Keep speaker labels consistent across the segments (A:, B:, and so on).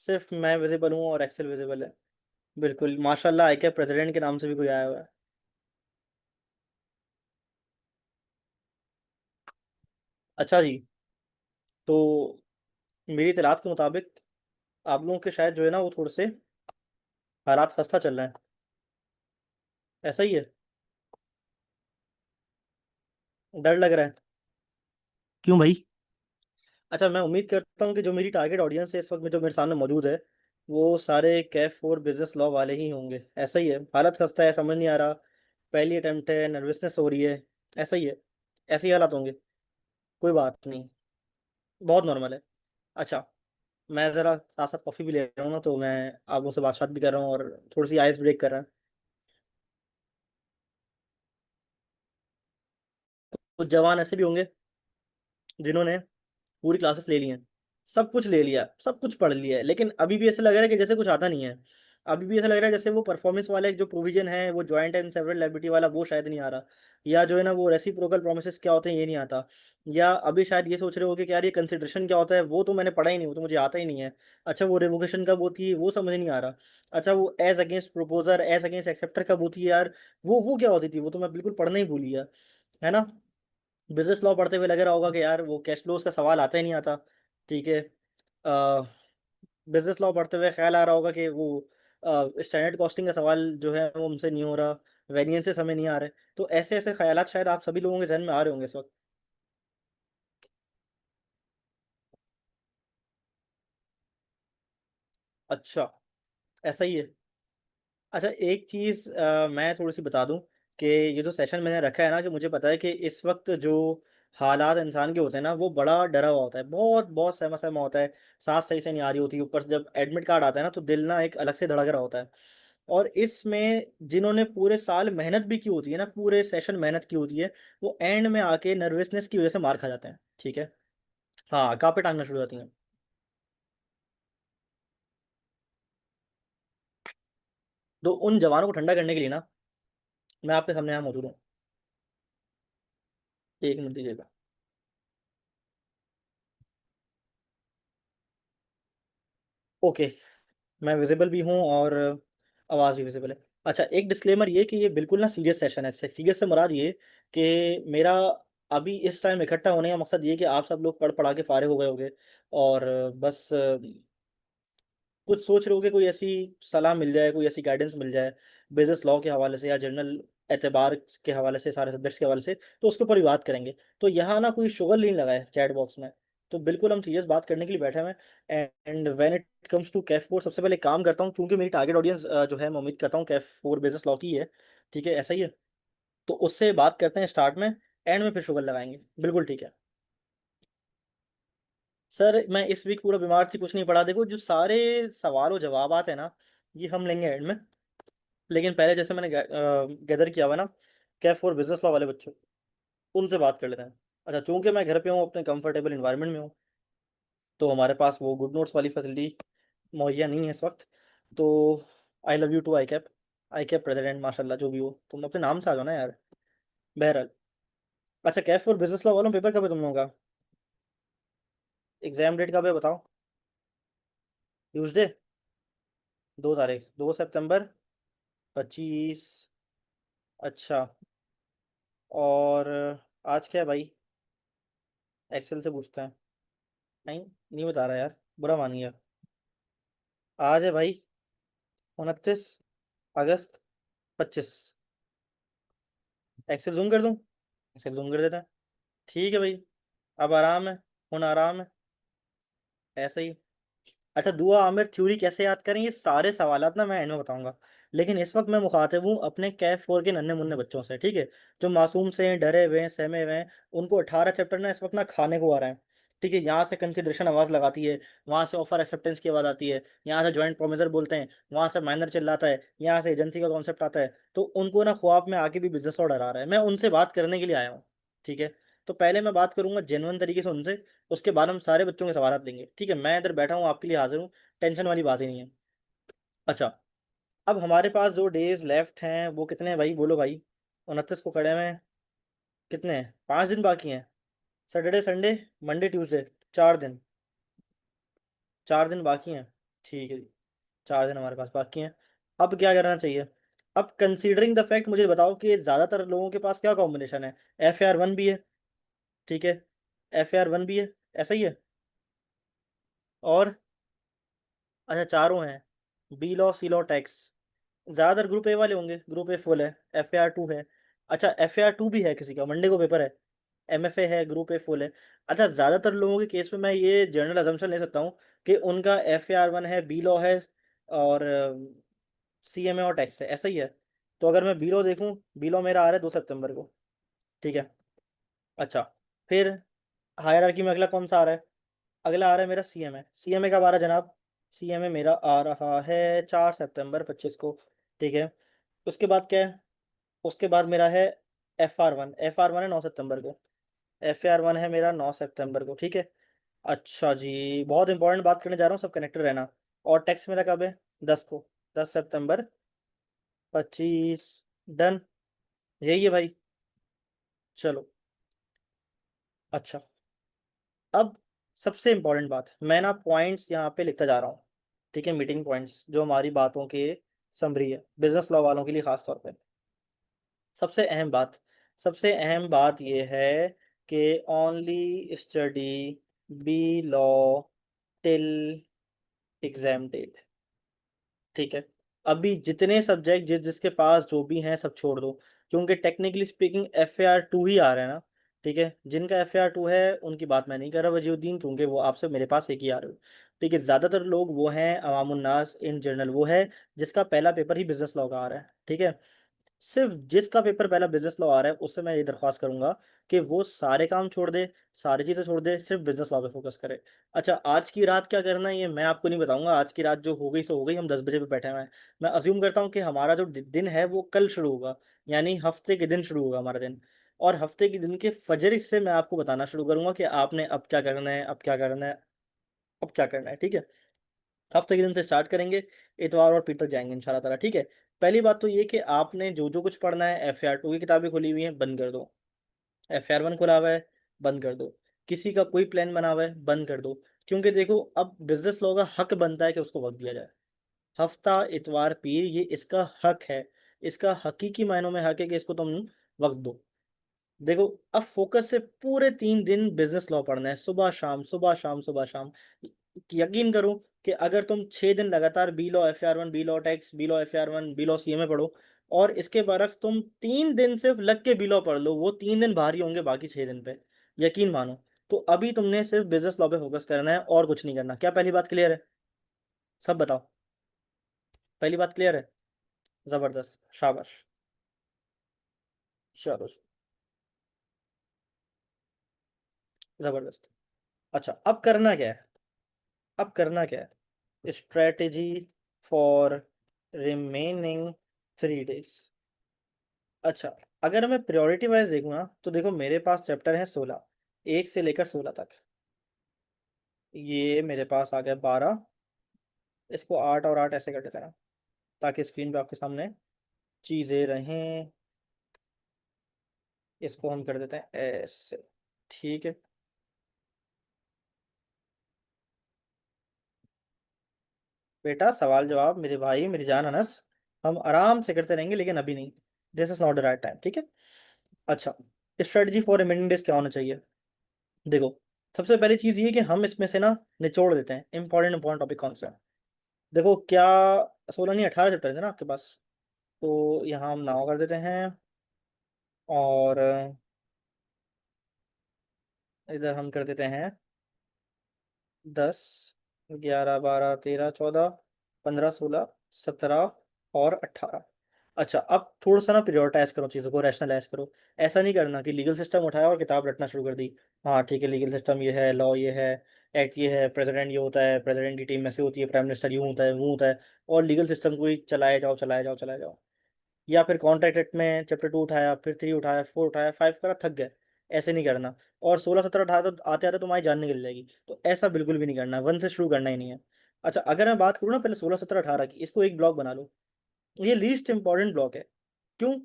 A: सिर्फ मैं विजिबल हूँ और एक्सेल विजिबल है। बिल्कुल माशाल्लाह, आई के प्रेसिडेंट के नाम से भी कोई आया हुआ है। अच्छा जी। तो मेरी इतलात के मुताबिक आप लोगों के शायद जो है ना वो थोड़े से हालात खस्ता चल रहे हैं। ऐसा ही है? डर लग रहा है? क्यों भाई? अच्छा, मैं उम्मीद करता हूँ कि जो मेरी टारगेट ऑडियंस है इस वक्त में जो मेरे सामने मौजूद है, वो सारे कैफ फोर बिजनेस लॉ वाले ही होंगे। ऐसा ही है? हालत खस्ता है, समझ नहीं आ रहा, पहली अटेम्प्ट है, नर्वसनेस हो रही है। ऐसा ही है? ऐसे ही हालात होंगे? कोई बात नहीं, बहुत नॉर्मल है। अच्छा, मैं ज़रा साथ साथ कॉफ़ी भी ले रहा हूँ ना, तो मैं आप लोगों से बातचीत भी कर रहा हूँ और थोड़ी सी आइस ब्रेक कर रहा है। कुछ जवान ऐसे भी होंगे जिन्होंने पूरी क्लासेस ले ली हैं, सब कुछ ले लिया, सब कुछ पढ़ लिया है, लेकिन अभी भी ऐसा लग रहा है कि जैसे कुछ आता नहीं है। अभी भी ऐसा लग रहा है जैसे वो परफॉर्मेंस वाला एक जो प्रोविजन है, वो जॉइंट एंड सेवरल लायबिलिटी वाला, वो शायद नहीं आ रहा। या जो है ना वो रेसिप्रोकल प्रोमिसेस क्या होते हैं ये नहीं आता। या अभी शायद ये सोच रहे हो कि यार ये कंसिडरेशन क्या होता है, वो तो मैंने पढ़ा ही नहीं, वो तो मुझे आता ही नहीं है। अच्छा, वो रिवोकेशन कब होती है वो समझ नहीं आ रहा। अच्छा, वो as against proposer, as against acceptor कब होती है यार, वो क्या होती थी, वो तो मैं बिल्कुल पढ़ना ही भूल गया। है ना? बिजनेस लॉ पढ़ते हुए लग रहा होगा कि यार वो कैश फ्लोज का सवाल आता ही नहीं आता। ठीक है। बिजनेस लॉ पढ़ते हुए ख्याल आ रहा होगा कि वो स्टैंडर्ड कॉस्टिंग का सवाल जो है वो हमसे नहीं हो रहा, वेरिएंसेस हमें नहीं आ रहे। तो ऐसे ऐसे ख्यालात शायद आप सभी लोगों के जहन में आ रहे होंगे इस वक्त। अच्छा, ऐसा ही है? अच्छा, एक चीज़ मैं थोड़ी सी बता दूं कि ये जो सेशन मैंने रखा है ना, कि मुझे पता है कि इस वक्त जो हालात इंसान के होते हैं ना, वो बड़ा डरा हुआ होता है, बहुत बहुत सहमा सहमा होता है। सांस सही से नहीं आ रही होती, ऊपर से जब एडमिट कार्ड आता है ना तो दिल ना एक अलग से धड़क रहा होता है। और इसमें जिन्होंने पूरे साल मेहनत भी की होती है ना, पूरे सेशन मेहनत की होती है, वो एंड में आके नर्वसनेस की वजह से मार खा जाते हैं। ठीक है? हाँ, कांपे टांगना शुरू हो जाती हैं। तो उन जवानों को ठंडा करने के लिए ना, मैं आपके सामने यहाँ मौजूद हूँ। एक मिनट दीजिएगा। ओके, मैं विजिबल भी हूँ और आवाज़ भी विजिबल है। अच्छा, एक डिस्क्लेमर ये कि ये बिल्कुल ना सीरियस सेशन है। सीरियस से मुराद ये कि मेरा अभी इस टाइम इकट्ठा होने का मकसद ये कि आप सब लोग पढ़ पढ़ा के फारिग हो गए होंगे और बस कुछ सोच रहे हो कि कोई ऐसी सलाह मिल जाए, कोई ऐसी गाइडेंस मिल जाए बिजनेस लॉ के हवाले से या जनरल एतबार के हवाले से, सारे सब्जेक्ट्स के हवाले से, तो उसके ऊपर ही बात करेंगे। तो यहाँ ना कोई शुगर नहीं लगा है चैट बॉक्स में। तो बिल्कुल हम सीरियस बात करने के लिए बैठे हुए हैं। And when it comes to CAF four, सबसे पहले एक काम करता हूँ, क्योंकि मेरी टारगेट ऑडियंस जो है, मैं उम्मीद करता हूँ कैफ फोर बिजनेस लॉ की है। ठीक है? ऐसा ही है? तो उससे बात करते हैं स्टार्ट में, एंड में फिर शुगर लगाएंगे। बिल्कुल ठीक है। सर, मैं इस वीक पूरा बीमार थी, कुछ नहीं पढ़ा। देखो, जो सारे सवाल और जवाब हैं ना, ये हम लेंगे एंड में। लेकिन पहले जैसे मैंने गैदर किया हुआ है ना, कैफ और बिजनेस लॉ वाले बच्चों, उनसे बात कर लेते हैं। अच्छा, चूंकि मैं घर पे हूँ, अपने कंफर्टेबल इन्वायरमेंट में हूँ, तो हमारे पास वो गुड नोट्स वाली फैसिलिटी मुहैया नहीं है इस वक्त। तो I love you too ICAP president, माशाल्लाह जो भी हो, तुम अपने नाम से आ जाओ ना यार। बहरहाल, अच्छा, कैफ और बिजनेस लॉ वालों, पेपर कब है तुम लोगों का? एग्जाम डेट कब है बताओ? ट्यूसडे? 2 तारीख, 2 सितंबर, 25। अच्छा। और आज क्या है भाई? एक्सेल से पूछते हैं। नहीं, नहीं बता रहा यार, बुरा मान गया। आज है भाई 29 अगस्त 25। एक्सेल जूम कर दूं? एक्सेल जूम कर देता है। ठीक है भाई, अब आराम है, ਹੁਣ आराम है। ऐसे ही। अच्छा, दुआ आमिर थ्योरी कैसे याद करें, ये सारे सवालात ना मैं एंड में बताऊंगा। लेकिन इस वक्त मैं मुखातिब हूँ अपने कैफ फोर के नन्हे मुन्ने बच्चों से। ठीक है? जो मासूम से हैं, डरे हुए हैं, सहमे हुए हैं, उनको 18 चैप्टर ना इस वक्त ना खाने को आ रहा है। ठीक है? यहाँ से कंसिडरेशन आवाज़ लगाती है, वहाँ से ऑफर एक्सेप्टेंस की आवाज़ आती है, यहाँ से जॉइंट प्रोमिसर बोलते हैं, वहाँ से माइनर चिल्लाता है, यहाँ से एजेंसी का कॉन्सेप्ट आता है। तो उनको ना ख्वाब में आके भी बिजनेस और डरा रहा है। मैं उनसे बात करने के लिए आया हूँ। ठीक है? तो पहले मैं बात करूंगा जेनुअन तरीके से उनसे, उसके बाद हम सारे बच्चों के सवाल लेंगे। ठीक है? मैं इधर बैठा हूँ, आपके लिए हाजिर हूँ, टेंशन वाली बात ही नहीं है। अच्छा, अब हमारे पास जो डेज लेफ्ट हैं वो कितने हैं भाई, बोलो भाई। 29 को खड़े में कितने हैं? 5 दिन बाकी हैं। सैटरडे संडे मंडे ट्यूसडे, 4 दिन। 4 दिन बाकी हैं। ठीक है जी, 4 दिन हमारे पास बाकी हैं। अब क्या करना चाहिए? अब कंसीडरिंग द फैक्ट मुझे बताओ कि ज़्यादातर लोगों के पास क्या कॉम्बिनेशन है। FAR 1 भी है, ठीक है, FAR 1 भी है, ऐसा ही है। और अच्छा, चारों हैं, बी लॉ, सी लॉ, टैक्स। ज़्यादातर ग्रुप ए वाले होंगे, ग्रुप ए फुल है। FAR 2 है। अच्छा, FAR 2 भी है किसी का, मंडे को पेपर है। MFA है, ग्रुप ए फुल है। अच्छा, ज़्यादातर लोगों के केस में मैं ये जनरल अजम्पशन ले सकता हूँ कि उनका FAR 1 है, बी लॉ है, और CMA और टैक्स है, ऐसा ही है। तो अगर मैं बी लॉ देखूँ, बी लॉ मेरा आ रहा है 2 सितंबर को, ठीक है। अच्छा, फिर हायरार्की में अगला कौन सा आ रहा है? अगला आ रहा है मेरा CMA। CMA कब आ रहा है जनाब? CMA मेरा आ रहा है 4 सितंबर 25 को, ठीक है। उसके बाद क्या है? उसके बाद मेरा है FR 1। FR 1 है 9 सितंबर को। FAR 1 है मेरा 9 सितंबर को, ठीक है। अच्छा जी, बहुत इंपॉर्टेंट बात करने जा रहा हूँ, सब कनेक्टेड रहना। और टैक्स मेरा कब है? 10 को, 10 सितंबर 25। डन, यही है भाई। चलो, अच्छा, अब सबसे इंपॉर्टेंट बात, मैं ना पॉइंट्स यहाँ पे लिखता जा रहा हूँ, ठीक है, मीटिंग पॉइंट्स जो हमारी बातों के समरी है, बिजनेस लॉ वालों के लिए खास तौर पे। सबसे अहम बात, सबसे अहम बात ये है कि only study B law till exam date, ठीक है। अभी जितने सब्जेक्ट जिसके पास जो भी हैं सब छोड़ दो, क्योंकि टेक्निकली स्पीकिंग FAR 2 ही आ रहा है ना, ठीक है। जिनका FAR 2 है उनकी बात मैं नहीं कर रहा वजीउद्दीन, क्योंकि वो आपसे मेरे पास एक ही आ रहे हो, ठीक है। ज़्यादातर लोग वो हैं अवामुन्नास इन जनरल, वो है जिसका पहला पेपर ही बिजनेस लॉ का आ रहा है, ठीक है। सिर्फ जिसका पेपर पहला बिजनेस लॉ आ रहा है उससे मैं ये दरख्वास्त करूंगा कि वो सारे काम छोड़ दे, सारी चीज़ें छोड़ दे, सिर्फ बिजनेस लॉ पे फोकस करे। अच्छा, आज की रात क्या करना है ये मैं आपको नहीं बताऊंगा, आज की रात जो हो गई सो हो गई, हम 10 बजे पे बैठे हुए हैं। मैं अज्यूम करता हूँ कि हमारा जो दिन है वो कल शुरू होगा, यानी हफ्ते के दिन शुरू होगा हमारा दिन। और हफ्ते के दिन के फजर से मैं आपको बताना शुरू करूंगा कि आपने अब क्या करना है, अब क्या करना है, अब क्या करना है, ठीक है। हफ्ते के दिन से स्टार्ट करेंगे, इतवार और पीर तक जाएंगे इंशाल्लाह ताला, ठीक है। पहली बात तो ये कि आपने जो जो कुछ पढ़ना है, FAR 2 की किताबें खुली हुई हैं, बंद कर दो। FAR 1 खुला हुआ है, बंद कर दो। किसी का कोई प्लान बना हुआ है, बंद कर दो। क्योंकि देखो, अब बिजनेस लॉ का हक बनता है कि उसको वक्त दिया जाए। हफ्ता, इतवार, पीर, ये इसका हक है। इसका हकीकी मायनों में हक है कि इसको तुम वक्त दो। देखो, अब फोकस से पूरे 3 दिन बिजनेस लॉ पढ़ना है, सुबह शाम, सुबह शाम, सुबह शाम। यकीन करो कि अगर तुम 6 दिन लगातार B law, FAR 1, B law tax, B law, FAR 1, B law CMA पढ़ो, और इसके बरक्स तुम 3 दिन सिर्फ लग के बी लॉ पढ़ लो, वो 3 दिन भारी होंगे बाकी 6 दिन पे, यकीन मानो। तो अभी तुमने सिर्फ बिजनेस लॉ पे फोकस करना है और कुछ नहीं करना। क्या पहली बात क्लियर है? सब बताओ, पहली बात क्लियर है? जबरदस्त, शाबाश, शाबाश, जबरदस्त। अच्छा, अब करना क्या है? अब करना क्या है? Strategy for remaining 3 days. अच्छा, अगर मैं प्रायोरिटी वाइज देखूँ ना, तो देखो मेरे पास चैप्टर है 16, 1 से लेकर 16 तक। ये मेरे पास आ गया 12। इसको 8 और 8 ऐसे कर देते हैं ना, ताकि स्क्रीन पे आपके सामने चीज़ें रहें। इसको हम कर देते हैं ऐसे, ठीक है। बेटा, सवाल जवाब मेरे भाई, मेरी जान अनस, हम आराम से करते रहेंगे, लेकिन अभी नहीं, this is not the right time, ठीक है। अच्छा, स्ट्रेटजी फॉर रिमेनिंग डेज क्या होना चाहिए? देखो, सबसे पहली चीज़ ये कि हम इसमें से ना निचोड़ देते हैं इंपॉर्टेंट इंपॉर्टेंट टॉपिक कौन सा है। देखो क्या, 16 नहीं 18 चैप्टर है ना आपके पास, तो यहाँ हम 9 कर देते हैं, और इधर हम कर देते हैं 10, 11, 12, 13, 14, 15, 16, 17 और 18। अच्छा, अब थोड़ा सा ना प्रियोरिटाइज करो चीज़ों को, रैशनलाइज करो। ऐसा नहीं करना कि लीगल सिस्टम उठाया और किताब रटना शुरू कर दी। हाँ ठीक है, लीगल सिस्टम ये है, लॉ ये है, एक्ट ये है, प्रेसिडेंट ये होता है, प्रेसिडेंट की टीम ऐसे होती है, प्राइम मिनिस्टर यूँ होता है, वो होता है, और लीगल सिस्टम को ही चलाए जाओ, चलाए जाओ, चलाए जाओ। या फिर कॉन्ट्रैक्ट एक्ट में चैप्टर 2 उठाया, फिर 3 उठाया, 4 उठाया, 5 करा, थक गए। ऐसे नहीं करना। और 16 17 उठाया तो आते आते तुम्हारी जान निकल जाएगी, तो ऐसा बिल्कुल भी नहीं करना है, 1 से शुरू करना ही नहीं है। अच्छा, अगर मैं बात करूँ ना पहले 16 17 18 की, इसको एक ब्लॉक बना लो। ये लीस्ट इंपॉर्टेंट ब्लॉक है। क्यों?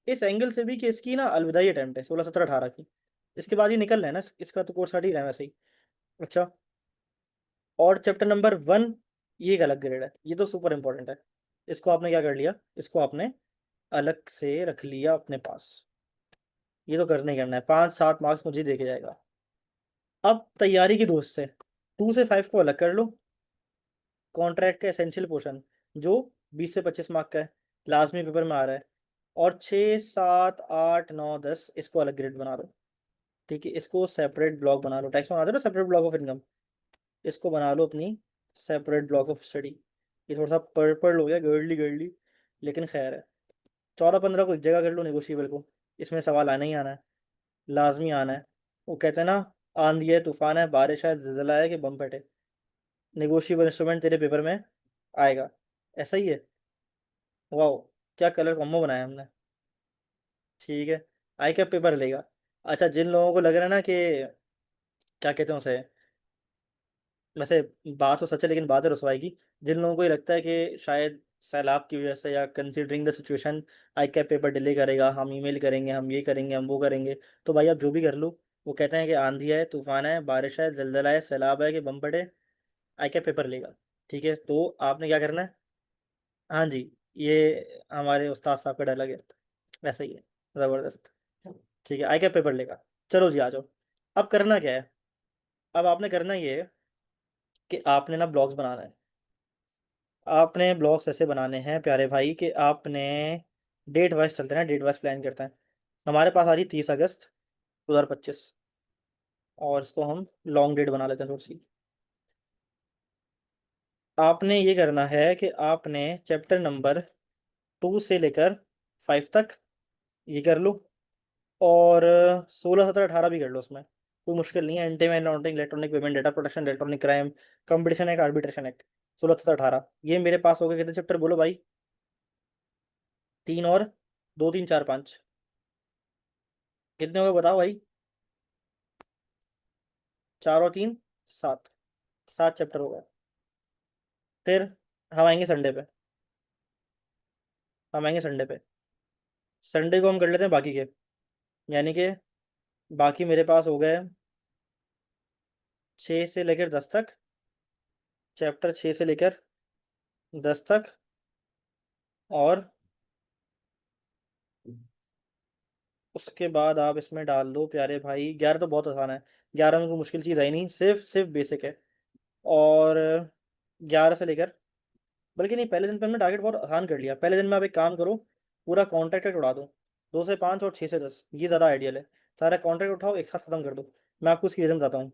A: इस एंगल से भी कि इसकी ना अलविदाई अटेम्प्ट है 16 17 18 की। इसके बाद ही निकल रहा है ना, इसका तो कोर्स हट ही रहा है वैसे ही। अच्छा, और चैप्टर नंबर 1 ये एक अलग ग्रेड है, ये तो सुपर इंपॉर्टेंट है। इसको आपने क्या कर लिया, इसको आपने अलग से रख लिया अपने पास। ये तो करना ही करना है, 5-7 मार्क्स मुझे देके जाएगा। अब तैयारी की दोस्त से 2 से 5 को अलग कर लो। कॉन्ट्रैक्ट का एसेंशियल पोर्शन जो 20 से 25 मार्क का है, लाजमी पेपर में आ रहा है। और 6, 7, 8, 9, 10 इसको अलग ग्रेड बना लो। ठीक है, इसको सेपरेट ब्लॉक बना लो, टैक्स बना दो ना सेपरेट ब्लॉक ऑफ इनकम। इसको बना लो अपनी सेपरेट ब्लॉक ऑफ स्टडी। ये थोड़ा सा पर्पल हो गया, गर्ली गर्ली, लेकिन खैर है। 14-15 को एक जगह कर लो नेगोशिएबल को, इसमें सवाल आना ही आना है, लाजमी आना है। वो कहते हैं ना, आंधी है तूफान है बारिश है ज़लज़ला है कि बम फटे, नेगोशिएबल इंस्ट्रूमेंट तेरे पेपर में आएगा। ऐसा ही है। वाह, क्या कलर कॉम्बो बनाया हमने। ठीक है, आई क्या पेपर लेगा। अच्छा, जिन लोगों को लग रहा है ना कि क्या कहते हैं उसे, वैसे बात तो सच है लेकिन बात है रसवाई की। जिन लोगों को ये लगता है कि शायद सैलाब की वजह से या considering the situation I cap paper delay करेगा, हम ईमेल करेंगे, हम ये करेंगे, हम वो करेंगे, तो भाई आप जो भी कर लो। वो कहते हैं कि आंधी है तूफान है बारिश है जलजला है सैलाब है कि बम फटे, आई कैप पेपर लेगा। ठीक है, तो आपने क्या करना है। हाँ जी, ये हमारे उस्ताद साहब का डायलॉग है, वैसा ही है, ज़बरदस्त। ठीक है, आई कैप पेपर लेगा। चलो जी आ जाओ। अब करना क्या है, अब आपने करना ये है कि आपने ना ब्लॉग्स बनाना है। आपने ब्लॉग्स ऐसे बनाने हैं प्यारे भाई कि आपने डेट वाइज चलते हैं ना, डेट वाइज प्लान करते हैं। हमारे पास आ रही 30 अगस्त 2025, और इसको हम लॉन्ग डेट बना लेते हैं थोड़ी सी। आपने ये करना है कि आपने चैप्टर नंबर 2 से लेकर 5 तक ये कर लो। और 16, 17, 18 भी कर लो, उसमें कोई मुश्किल नहीं है। Anti money laundering, electronic payment, data protection, electronic crime, competition act, arbitration act, 16, 17, 18 ये मेरे पास हो गए। कितने चैप्टर बोलो भाई। 3 और 2, 3, 4, 5 कितने हो गए बताओ भाई। 4 और 3 7, 7 चैप्टर हो गए। फिर हम आएंगे संडे पे, हम आएंगे संडे पे। संडे को हम कर लेते हैं बाकी के, यानी कि बाकी मेरे पास हो गए 6 से लेकर 10 तक, चैप्टर 6 से लेकर 10 तक। और उसके बाद आप इसमें डाल दो प्यारे भाई 11, तो बहुत आसान है। 11 में कोई मुश्किल चीज़ आई नहीं, सिर्फ सिर्फ बेसिक है। और 11 से लेकर, बल्कि नहीं, पहले दिन पे हमने टारगेट बहुत आसान कर लिया। पहले दिन में आप एक काम करो, पूरा कॉन्ट्रैक्ट उड़ा दो। 2 से 5 और 6 से 10 ये ज़्यादा आइडियल है। सारा कॉन्ट्रैक्ट उठाओ एक साथ ख़त्म कर दो। मैं आपको उसकी रीज़न बताता हूँ।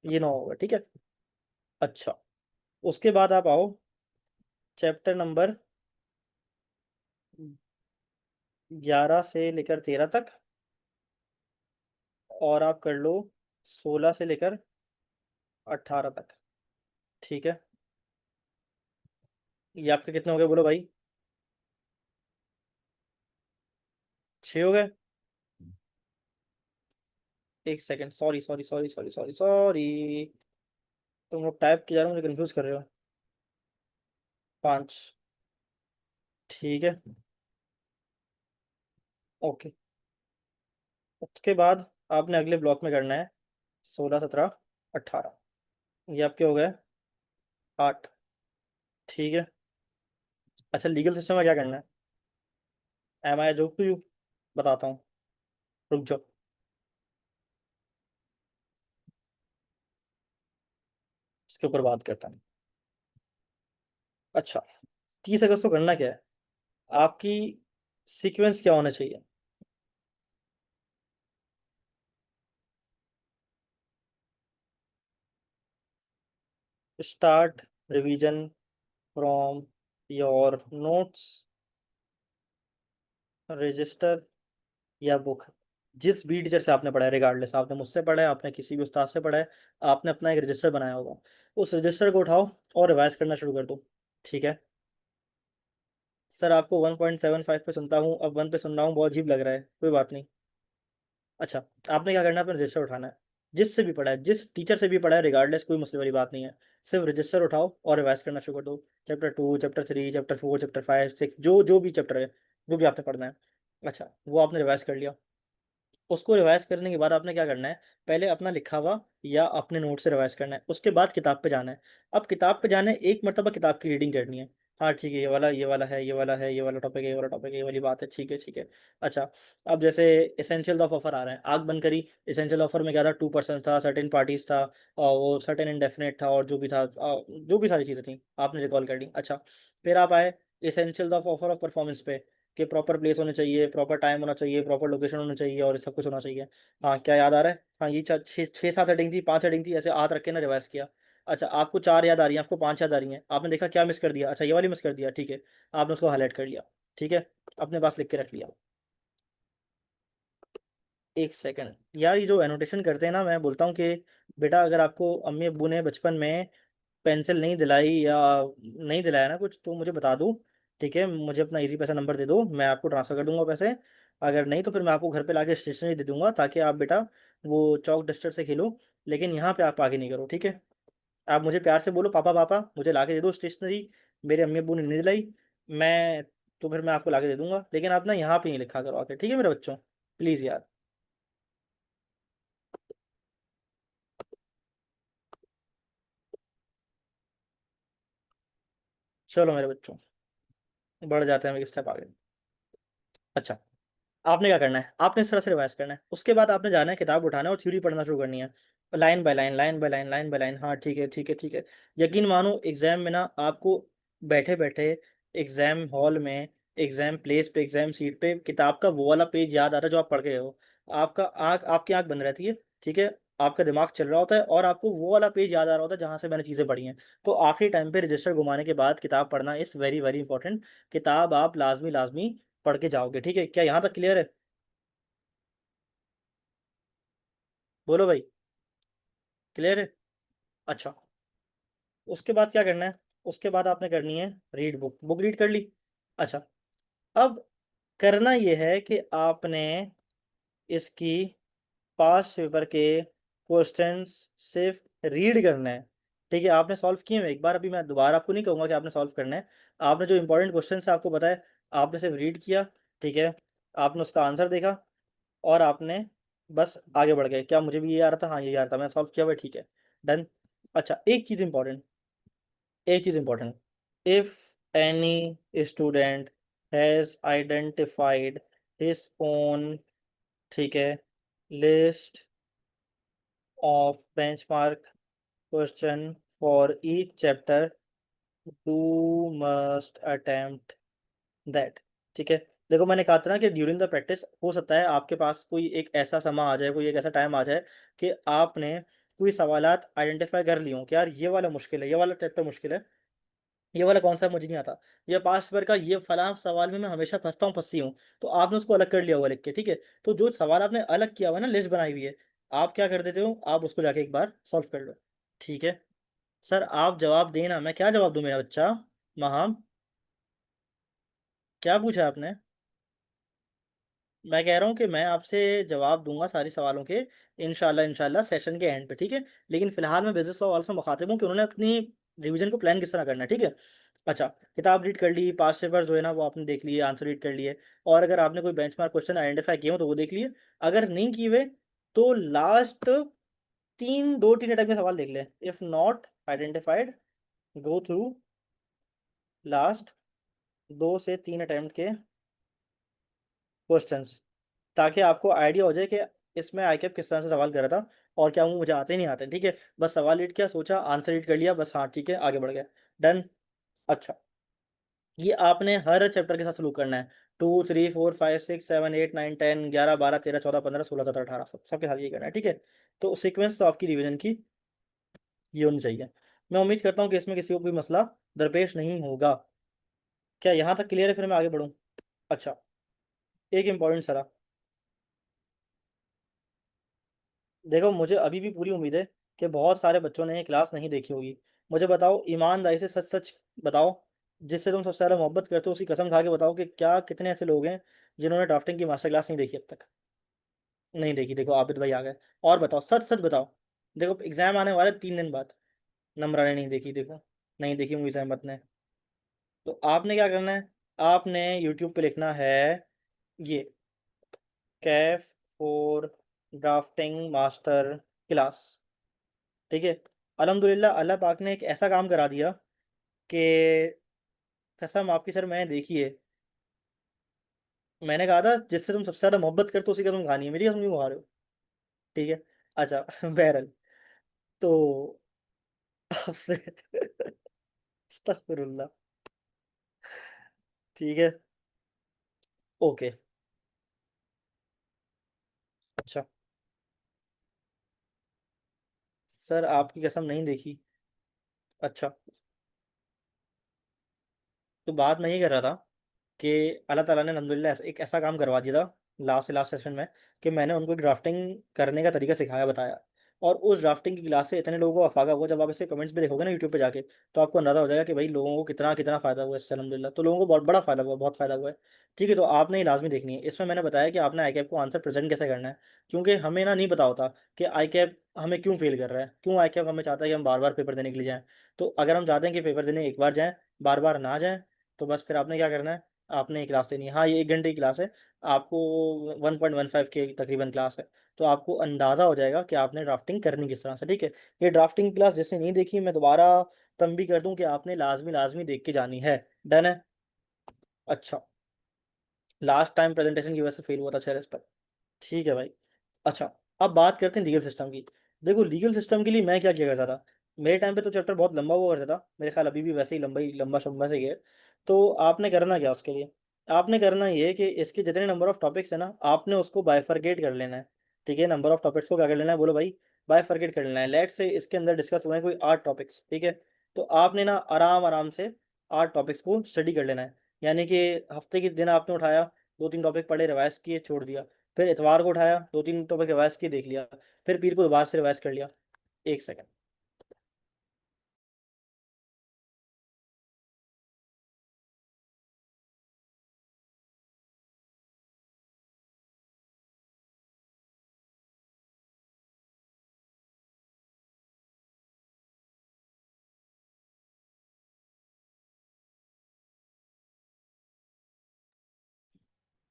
A: ये ना होगा, ठीक है। अच्छा, उसके बाद आप आओ चैप्टर नंबर 11 से लेकर 13 तक। और आप कर लो 16 से लेकर 18 तक। ठीक है, ये आपके कितने हो गए बोलो भाई। 6 हो गए। एक second, sorry sorry sorry sorry sorry sorry, तुम लोग टाइप किया जा रहे हो, मुझे कंफ्यूज कर रहे हो। 5, ठीक है, ओके। उसके बाद आपने अगले ब्लॉक में करना है 16, 17, 18, ये आपके हो गए 8। ठीक है। अच्छा, लीगल सिस्टम में क्या करना है, एम आई जो टू यू, बताता हूँ, रुक जाओ। इसके ऊपर बात करता हूँ। अच्छा, 30 अगस्त को करना क्या है, आपकी सीक्वेंस क्या होना चाहिए। Start revision from your notes, register या बुक। जिस भी टीचर से आपने पढ़ा है, रिगार्डलेस आपने मुझसे पढ़ा है, आपने किसी भी उस्ताद से पढ़ा है, आपने अपना एक रजिस्टर बनाया होगा। उस रजिस्टर को उठाओ और रिवाइज करना शुरू कर दो। ठीक है। सर आपको 1.75 पे सुनता हूँ, अब 1 पे सुन रहा हूँ, बहुत अजीब लग रहा है, कोई बात नहीं। अच्छा, आपने क्या करना है, अपना रजिस्टर उठाना है। जिससे भी पढ़ा है, जिस टीचर से भी पढ़ा है, रिगार्डलेस, कोई मसले वाली बात नहीं है। सिर्फ रजिस्टर उठाओ और रिवाइज करना शुरू कर दो। चैप्टर 2, चैप्टर 3, चैप्टर 4, चैप्टर 5, 6, जो जो भी चैप्टर है, जो भी आपने पढ़ना है। अच्छा, वो आपने रिवाइज कर लिया। उसको रिवाइज करने के बाद आपने क्या करना है, पहले अपना लिखा हुआ या अपने नोट से रिवाइज करना है, उसके बाद किताब पे जाना है। अब किताब पे जाना है, एक मरतबा किताब की रीडिंग करनी है। हाँ ठीक है, ये वाला ये वाला है, ये वाला है, ये वाला टॉपिक है, ये वाला टॉपिक है, ये वाली बात है, ठीक है ठीक है। अच्छा, अब जैसे एसेंशियल ऑफ ऑफर आ रहा है, आग बंद करी। एसेंशियल ऑफर में क्या था, 2% था, सर्टेन पार्टीज था, और वो सर्टेन इंडेफिनेट था, और जो भी था, जो भी सारी चीज़ें थी आपने रिकॉल कर ली। अच्छा, फिर आप आए essential of offer of performance पे, कि प्रॉपर प्लेस होने चाहिए, प्रॉपर टाइम होना चाहिए, प्रॉपर लोकेशन होना चाहिए, और सब कुछ होना चाहिए। हाँ, क्या याद आ रहा है? हाँ, ये छः छः सात हेडिंग थी, 5 हेडिंग थी, ऐसे हाथ रख के ना रिवाइज किया। अच्छा, आपको 4 याद आ रही हैं, आपको 5 याद आ रही हैं, आपने देखा क्या मिस कर दिया, अच्छा ये वाली मिस कर दिया, ठीक है, आपने उसको हाईलाइट कर लिया। ठीक है, अपने पास लिख के रख लिया। एक सेकंड यार, ये जो एनोटेशन करते हैं ना, मैं बोलता हूँ कि बेटा अगर आपको अम्मी अब्बू ने बचपन में पेंसिल नहीं दिलाई या नहीं दिलाया ना कुछ, तो मुझे बता दो। ठीक है, मुझे अपना इजी पैसा नंबर दे दो, मैं आपको ट्रांसफ़र कर दूंगा पैसे। अगर नहीं तो फिर मैं आपको घर पे लाके स्टेशनरी दे दूंगा, ताकि आप बेटा वो चौक डस्टर से खेलो, लेकिन यहाँ पे आप आगे नहीं करो, ठीक है। आप मुझे प्यार से बोलो पापा पापा, मुझे ला के दे दो स्टेशनरी, मेरे अम्मी अब्बू ने नहीं दिलाई। मैं तो फिर मैं आपको ला के दे दूंगा, लेकिन आप ना यहाँ पे नहीं लिखा करो आके, ठीक है मेरे बच्चों, प्लीज़ यार। चलो मेरे बच्चों, बढ़ जाते हैं एक स्टेप आगे। अच्छा, आपने क्या करना है, आपने इस तरह से रिवाइज करना है, उसके बाद आपने जाना है किताब उठाना है और थ्योरी पढ़ना शुरू करनी है, line by line, line by line, line by line. हाँ ठीक है ठीक है ठीक है। यकीन मानो एग्जाम में ना आपको बैठे बैठे एग्जाम हॉल में, एग्जाम प्लेस पे, एग्जाम सीट पे किताब का वो वाला पेज याद आ रहा है जो आप पढ़ गए हो। आपका आँख, आपकी आँख बंद रहती है, ठीक है, आपका दिमाग चल रहा होता है, और आपको वो वाला पेज याद आ रहा होता है जहाँ से मैंने चीज़ें पढ़ी हैं। तो आखिरी टाइम पे रजिस्टर घुमाने के बाद किताब पढ़ना इज़ वेरी वेरी इंपॉर्टेंट। किताब आप लाजमी लाजमी पढ़ के जाओगे, ठीक है, क्या यहाँ तक क्लियर है? बोलो भाई, क्लियर है? अच्छा, उसके बाद क्या करना है, उसके बाद आपने करनी है रीड बुक, बुक रीड कर ली। अच्छा, अब करना ये है कि आपने इसकी पास पेपर के क्वेश्चंस सिर्फ रीड करना है। ठीक है, आपने सॉल्व किए हैं एक बार, अभी मैं दोबारा आपको नहीं कहूँगा कि आपने सॉल्व करना है। आपने जो इंपॉर्टेंट क्वेश्चन है आपको पता है, आपने सिर्फ रीड किया, ठीक है, आपने उसका आंसर देखा, और आपने बस आगे बढ़ गए, क्या मुझे भी ये आ रहा था, हाँ ये आ रहा था, मैंने सॉल्व किया हुआ है, ठीक है, डन। अच्छा, एक चीज़ इंपॉर्टेंट, एक चीज़ important, if any student has identified his own, ठीक है, list of benchmark question for each chapter, do must attempt that. ठीक है, देखो मैंने कहा था ना कि ड्यूरिंग द प्रैक्टिस हो सकता है आपके पास कोई एक ऐसा समा आ जाए, कोई एक ऐसा टाइम आ जाए कि आपने कोई सवालात आइडेंटिफाई कर लिए हों कि यार ये वाला मुश्किल है, ये वाला चैप्टर मुश्किल है, ये वाला कॉन्सेप्ट मुझे नहीं आता, ये पास्ट पेपर का ये फलां सवाल में मैं हमेशा फंसता हूँ, फंसती हूँ। तो आपने उसको अलग कर लिया हुआ लिख के, ठीक है। तो जो सवाल आपने अलग किया हुआ है ना, लिस्ट बनाई हुई है, आप क्या कर देते हो, आप उसको जाके एक बार सॉल्व कर लो। ठीक है, सर आप जवाब देना, मैं क्या जवाब दूँ मेरा बच्चा? महाम, क्या पूछा आपने? मैं कह रहा हूँ कि मैं आपसे जवाब दूंगा सारे सवालों के, इंशाल्लाह इंशाल्लाह सेशन के एंड पे, ठीक है। लेकिन फिलहाल मैं बिजनेस लॉ वालों से मुखातिब हूँ कि उन्होंने अपनी रिवीजन को प्लान किस तरह करना है, ठीक है। अच्छा, किताब रीड कर ली, पास पेपर जो है ना वो आपने देख लिए, आंसर रीड कर लिए, और अगर आपने कोई बेंचमार्क क्वेश्चन आइडेंटिफाई किए हो तो वो देख लिए। अगर नहीं किए हुए तो लास्ट तीन, दो तीन अटैम्प्ट के सवाल देख ले, if not identified, go through last 2 से 3 अटैम्प्ट के क्वेश्चंस, ताकि आपको आइडिया हो जाए कि इसमें आईकैप किस तरह से सवाल कर रहा था, और क्या वो मुझे आते ही नहीं आते, ठीक है। बस सवाल रीड किया, सोचा, आंसर रीड कर लिया, बस हाँ ठीक है, आगे बढ़ गया, डन। अच्छा, ये आपने हर चैप्टर के साथ सलूक करना है, 2 3 4 5 6 7 8 9 10 11 12 13 14 15 16 17 18 सबके साथ ये करना है, ठीक है। तो सीक्वेंस तो आपकी रिवीजन की ये होनी चाहिए। मैं उम्मीद करता हूँ कि इसमें किसी को कोई मसला दरपेश नहीं होगा। क्या यहाँ तक क्लियर है? फिर मैं आगे बढ़ूँ। अच्छा, एक इम्पॉर्टेंट सरा, देखो मुझे अभी भी पूरी उम्मीद है कि बहुत सारे बच्चों ने ये क्लास नहीं देखी होगी। मुझे बताओ ईमानदारी से, सच सच बताओ, जिससे तुम सबसे ज़्यादा मोहब्बत करते हो उसकी कसम खा के बताओ कि क्या कितने ऐसे लोग हैं जिन्होंने ड्राफ्टिंग की मास्टर क्लास नहीं देखी अब तक? नहीं देखी, देखो आबिद भाई आ गए। और बताओ, सच सच बताओ, देखो एग्जाम आने वाले 3 दिन बाद, नम्र ने नहीं देखी, देखो नहीं देखी मुझे अहमद ने। तो आपने क्या करना है, आपने यूट्यूब पे लिखना है ये Kaif four drafting master class. ठीक है। अल्हम्दुलिल्लाह अल्लाह पाक ने एक ऐसा काम करा दिया कि कसम आपकी सर मैंने देखी है। मैंने कहा था जिससे तुम सबसे ज्यादा मोहब्बत करते हो उसी का तुम कहानी है, मेरी कसम क्यों खा रहे हो। ठीक है। अच्छा बहरल, तो आपसे अस्तगफिरुल्लाह। ठीक है। ओके। अच्छा सर आपकी कसम नहीं देखी। अच्छा, तो बात मैं ये कर रहा था कि अल्लाह ताला ने अल्हम्दुलिल्लाह एक ऐसा काम करवा दिया था लास्ट से लास्ट सेशन में, कि मैंने उनको ड्राफ्टिंग करने का तरीका सिखाया, बताया। और उस ड्राफ्टिंग की क्लास से इतने लोगों को अफागा हुआ, जब आप इसे कमेंट्स पे देखोगे ना यूट्यूब पे जाके, तो आपको अंदाजा हो जाएगा कि भाई लोगों को कितना कितना फ़ायदा हुआ है इससे अल्हम्दुलिल्लाह। तो लोगों को बहुत बड़ा फ़ायदा हुआ, बहुत फ़ायदा हुआ है। ठीक है, तो आपने ये लाजमी देखनी है। इसमें मैंने बताया कि आपने आई कैप को आंसर प्रेजेंट कैसे करना है, क्योंकि हमें ना नहीं पता होता कि आई कैप हमें क्यों फेल कर रहा है, क्यों आई कैप हमें चाहता है कि हम बार बार पेपर देने के लिए जाएँ। तो अगर हम चाहते हैं कि पेपर देने एक बार जाएँ, बार बार ना जाएँ, तो बस फिर आपने क्या करना है, आपने एक क्लास लेनी है। हाँ, ये 1 घंटे की क्लास है। आपको 1.15 के तकरीबन क्लास है। तो आपको अंदाज़ा हो जाएगा कि आपने ड्राफ्टिंग करनी किस तरह से, ठीक है। ये ड्राफ्टिंग की क्लास जिसने नहीं देखी, मैं दोबारा तंबी कर दूं कि आपने लाज़मी लाज़मी देख के जानी है। डन है? अच्छा, लास्ट टाइम प्रेज़ेंटेशन की वजह से फेल हुआ था शायद इस पर। ठीक है भाई। अच्छा, अब बात करते हैं लीगल सिस्टम की। देखो लीगल सिस्टम के लिए मैं क्या किया करता था, मेरे टाइम पे तो चैप्टर बहुत लंबा हुआ करता था, मेरे ख्याल अभी भी वैसे ही लंबा शंबा से ही है। तो आपने करना क्या उसके लिए, आपने करना ये है कि इसके जितने नंबर ऑफ टॉपिक्स है ना, आपने उसको बाइफरकेट कर लेना है। ठीक है, नंबर ऑफ टॉपिक्स को क्या कर लेना है, बोलो भाई। बाइफरकेट कर लेना है। लेट से इसके अंदर डिस्कस हुए हैं कोई 8 टॉपिक्स, ठीक है। तो आपने ना आराम आराम से 8 टॉपिक्स को स्टडी कर लेना है। यानी कि हफ्ते के दिन आपने उठाया, 2-3 टॉपिक पढ़े, रिवाइज किए, छोड़ दिया। फिर इतवार को उठाया, 2-3 टॉपिक रिवाइज किए, देख लिया। फिर पीर को दोबारा से रिवाइज कर लिया। 1 सेकंड।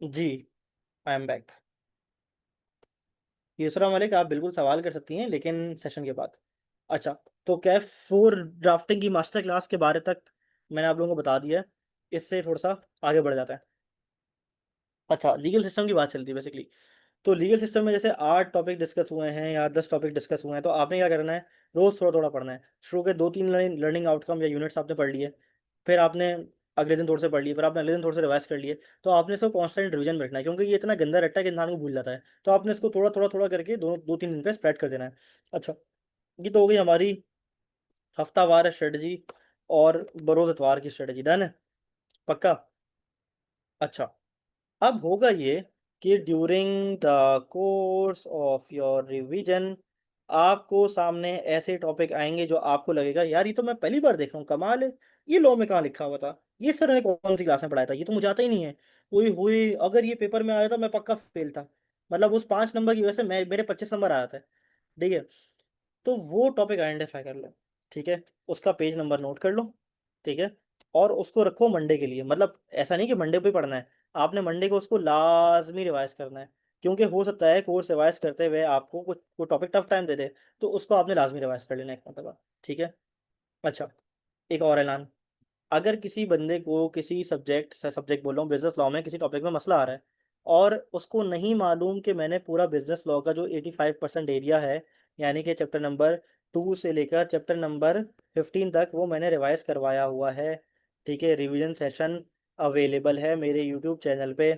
A: जी, I am back. Yusra Malik, आप बिल्कुल सवाल कर सकती हैं लेकिन सेशन के बाद। अच्छा, तो कैफ 4 ड्राफ्टिंग की मास्टर क्लास के बारे तक मैंने आप लोगों को बता दिया है। इससे थोड़ा सा आगे बढ़ जाता है। अच्छा, लीगल सिस्टम की बात चलती है बेसिकली। तो लीगल सिस्टम में जैसे 8 टॉपिक डिस्कस हुए हैं या 10 टॉपिक डिस्कस हुए हैं, तो आपने क्या करना है, रोज़ थोड़ा-थोड़ा पढ़ना है। शुरू के 2-3 लर्निंग आउटकम या यूनिट्स आपने पढ़ लिए, फिर आपने अगले दिन थोड़े से पढ़ लिए, फिर आपने अगले दिन थोड़े से रिवाइज़ कर लिए। तो आपने इसको कांस्टेंट रिवीजन में रखना है, क्योंकि ये इतना गंदा रट्टा है कि इंसान को भूल जाता है। तो आपने इसको थोड़ा-थोड़ा करके 2-3 दिन पे स्प्रेड कर देना है। अच्छा, ये तो हो गई हमारी हफ्तावार स्ट्रेटजी और बरोज़ इतवार की स्ट्रेटजी। डन है? पक्का? अच्छा। अब होगा ये कि during the course of your revision आपको सामने ऐसे टॉपिक आएंगे जो आपको लगेगा यार ये तो मैं पहली बार देख रहा हूँ, कमाल है। ये लॉ में कहाँ लिखा हुआ था, ये सर ने कौन सी क्लास में पढ़ाया था, ये तो मुझे आता ही नहीं है। हुई हुई अगर ये पेपर में आया था मैं पक्का फेल था। मतलब उस 5 नंबर की वजह से मैं मेरे 25 नंबर आया था। ठीक है। तो वो टॉपिक आइडेंटिफाई कर लो। ठीक है। उसका पेज नंबर नोट कर लो। ठीक है। और उसको रखो मंडे के लिए, मतलब ऐसा नहीं कि मंडे पे पढ़ना है। आपने मंडे को उसको लाजमी रिवाइज करना है, क्योंकि हो सकता है कोर्स रिवाइज करते हुए आपको कुछ वो टॉपिक टफ टाइम दे दे। तो उसको आपने लाजमी रिवाइज कर लेना एक मतलब। ठीक है। अच्छा, एक और ऐलान। अगर किसी बंदे को किसी सब्जेक्ट बोल रहा हूँ, बिजनेस लॉ में किसी टॉपिक में मसला आ रहा है, और उसको नहीं मालूम कि मैंने पूरा बिजनेस लॉ का जो 85% एरिया है, यानी कि चैप्टर नंबर 2 से लेकर चैप्टर नंबर 15 तक, वो मैंने रिवाइज करवाया हुआ है। ठीक है, रिवीजन सेशन अवेलेबल है मेरे यूट्यूब चैनल पे।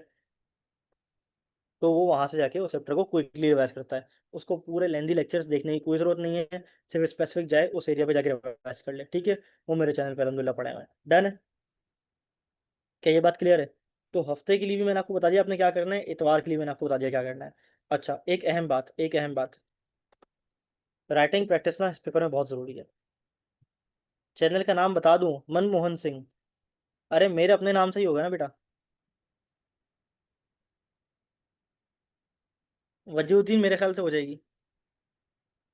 A: तो वो वहाँ से जाके उस चैप्टर को क्विकली रिवाइज करता है। उसको पूरे लेंदी लेक्चर्स देखने की कोई ज़रूरत नहीं है। सिर्फ स्पेसिफिक जाए उस एरिया पे जाके रिवाइज कर ले। ठीक है। वो मेरे चैनल पे अलहमदिल्ला पढ़े हुए हैं। डन है? क्या ये बात क्लियर है? तो हफ्ते के लिए भी मैंने आपको बता दिया आपने क्या करना है, इतवार के लिए मैंने आपको बता दिया क्या करना है। अच्छा, एक अहम बात, राइटिंग प्रैक्टिस ना इस पेपर में बहुत ज़रूरी है। चैनल का नाम बता दूं, मनमोहन सिंह। अरे मेरे अपने नाम से ही होगा ना बेटा। वजीउद्दीन मेरे ख्याल से हो जाएगी।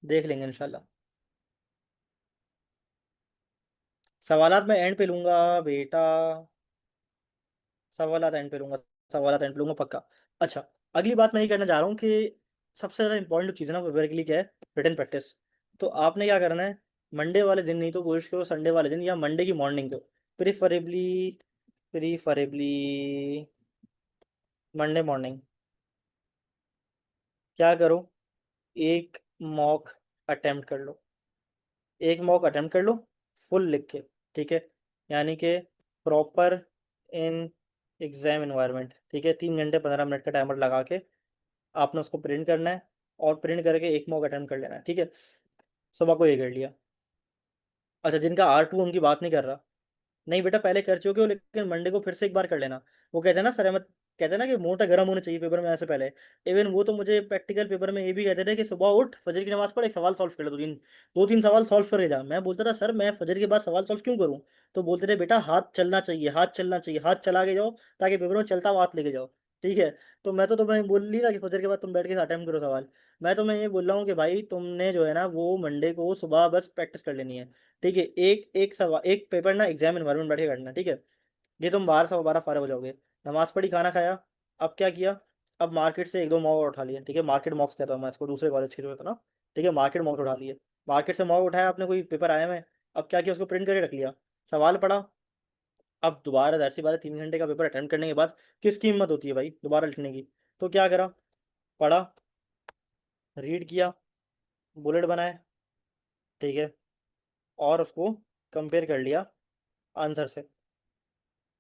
A: देख लेंगे इंशाल्लाह। सवालात मैं एंड पे लूंगा बेटा। सवालात एंड पे लूंगा। सवालात एंड पे लूंगा पक्का। अच्छा, अगली बात मैं ये करना चाह रहा हूँ कि सबसे ज़्यादा इंपॉर्टेंट चीज़ है ना प्रिपेयर के लिए क्या है, रिटन प्रैक्टिस। तो आपने क्या करना है, मंडे वाले दिन नहीं तो कोशिश करो संडे वाले दिन या मंडे की मॉर्निंग को, प्रीफरेबली प्रीफरेबली मंडे मॉर्निंग क्या करो, एक मॉक अटेम्प्ट कर लो, एक मॉक अटेम्प्ट कर लो, फुल लिख के, ठीक है, यानी कि प्रॉपर इन एग्जाम इन्वायरमेंट, ठीक है, 3 घंटे 15 मिनट का टाइमर लगा के आपने उसको प्रिंट करना है, और प्रिंट करके एक मॉक अटेम्प्ट कर लेना है, ठीक है। सुबह को ये कर लिया। अच्छा, जिनका R2 उनकी बात नहीं कर रहा, नहीं बेटा पहले कर चुके हो, लेकिन मंडे को फिर से एक बार कर लेना। वो कहते हैं ना सर अहमद, कहते हैं ना कि मोटा गर्म होना चाहिए पेपर में ऐसे पहले। इवन वो तो मुझे प्रैक्टिकल पेपर में ये भी कहते थे कि सुबह उठ, फजर की नमाज पढ़, एक सवाल सॉल्व कर ले, दो तीन सवाल सॉल्व कर जा। मैं बोलता था सर मैं फजर के बाद सवाल सॉल्व क्यों करूँ? तो बोलते थे बेटा हाथ चलना चाहिए, हाथ चलना चाहिए, हाथ चला के जाओ ताकि पेपर में चलता हुआ हाथ लेके जाओ, ठीक है। तो मैं तो तुम्हें बोल ली ना कि फजर के बाद तुम बैठ के अटेम्प्ट करो सवाल। मैं तो मैं ये बोल रहा हूँ कि भाई तुमने जो है ना वो मंडे को सुबह बस प्रैक्टिस कर लेनी है, ठीक है। एक एक सवाल एक पेपर ना एग्जाम इन्वायरमेंट बैठ के करना, ठीक है। ये तुम 12 सवा 12 फारग हो जाओगे। नमाज पढ़ी, खाना खाया, अब क्या किया, अब मार्केट से एक दो मॉक उठा लिए, ठीक है, मार्केट मॉक्स कहता हूँ मैं इसको, दूसरे कॉलेज की जो होता है ना, ठीक है, मार्केट मॉक्स उठा लिए। मार्केट से मॉक उठाया आपने, कोई पेपर आया में, अब क्या किया, उसको प्रिंट करके रख लिया, सवाल पढ़ा। अब दोबारा जाहिर सी बात है 3 घंटे का पेपर अटेम्प्ट करने के बाद किसकी हिम्मत होती है भाई दोबारा लिखने की? तो क्या करा, पढ़ा, रीड किया, बुलेट बनाए, ठीक है, और उसको कंपेयर कर लिया आंसर से,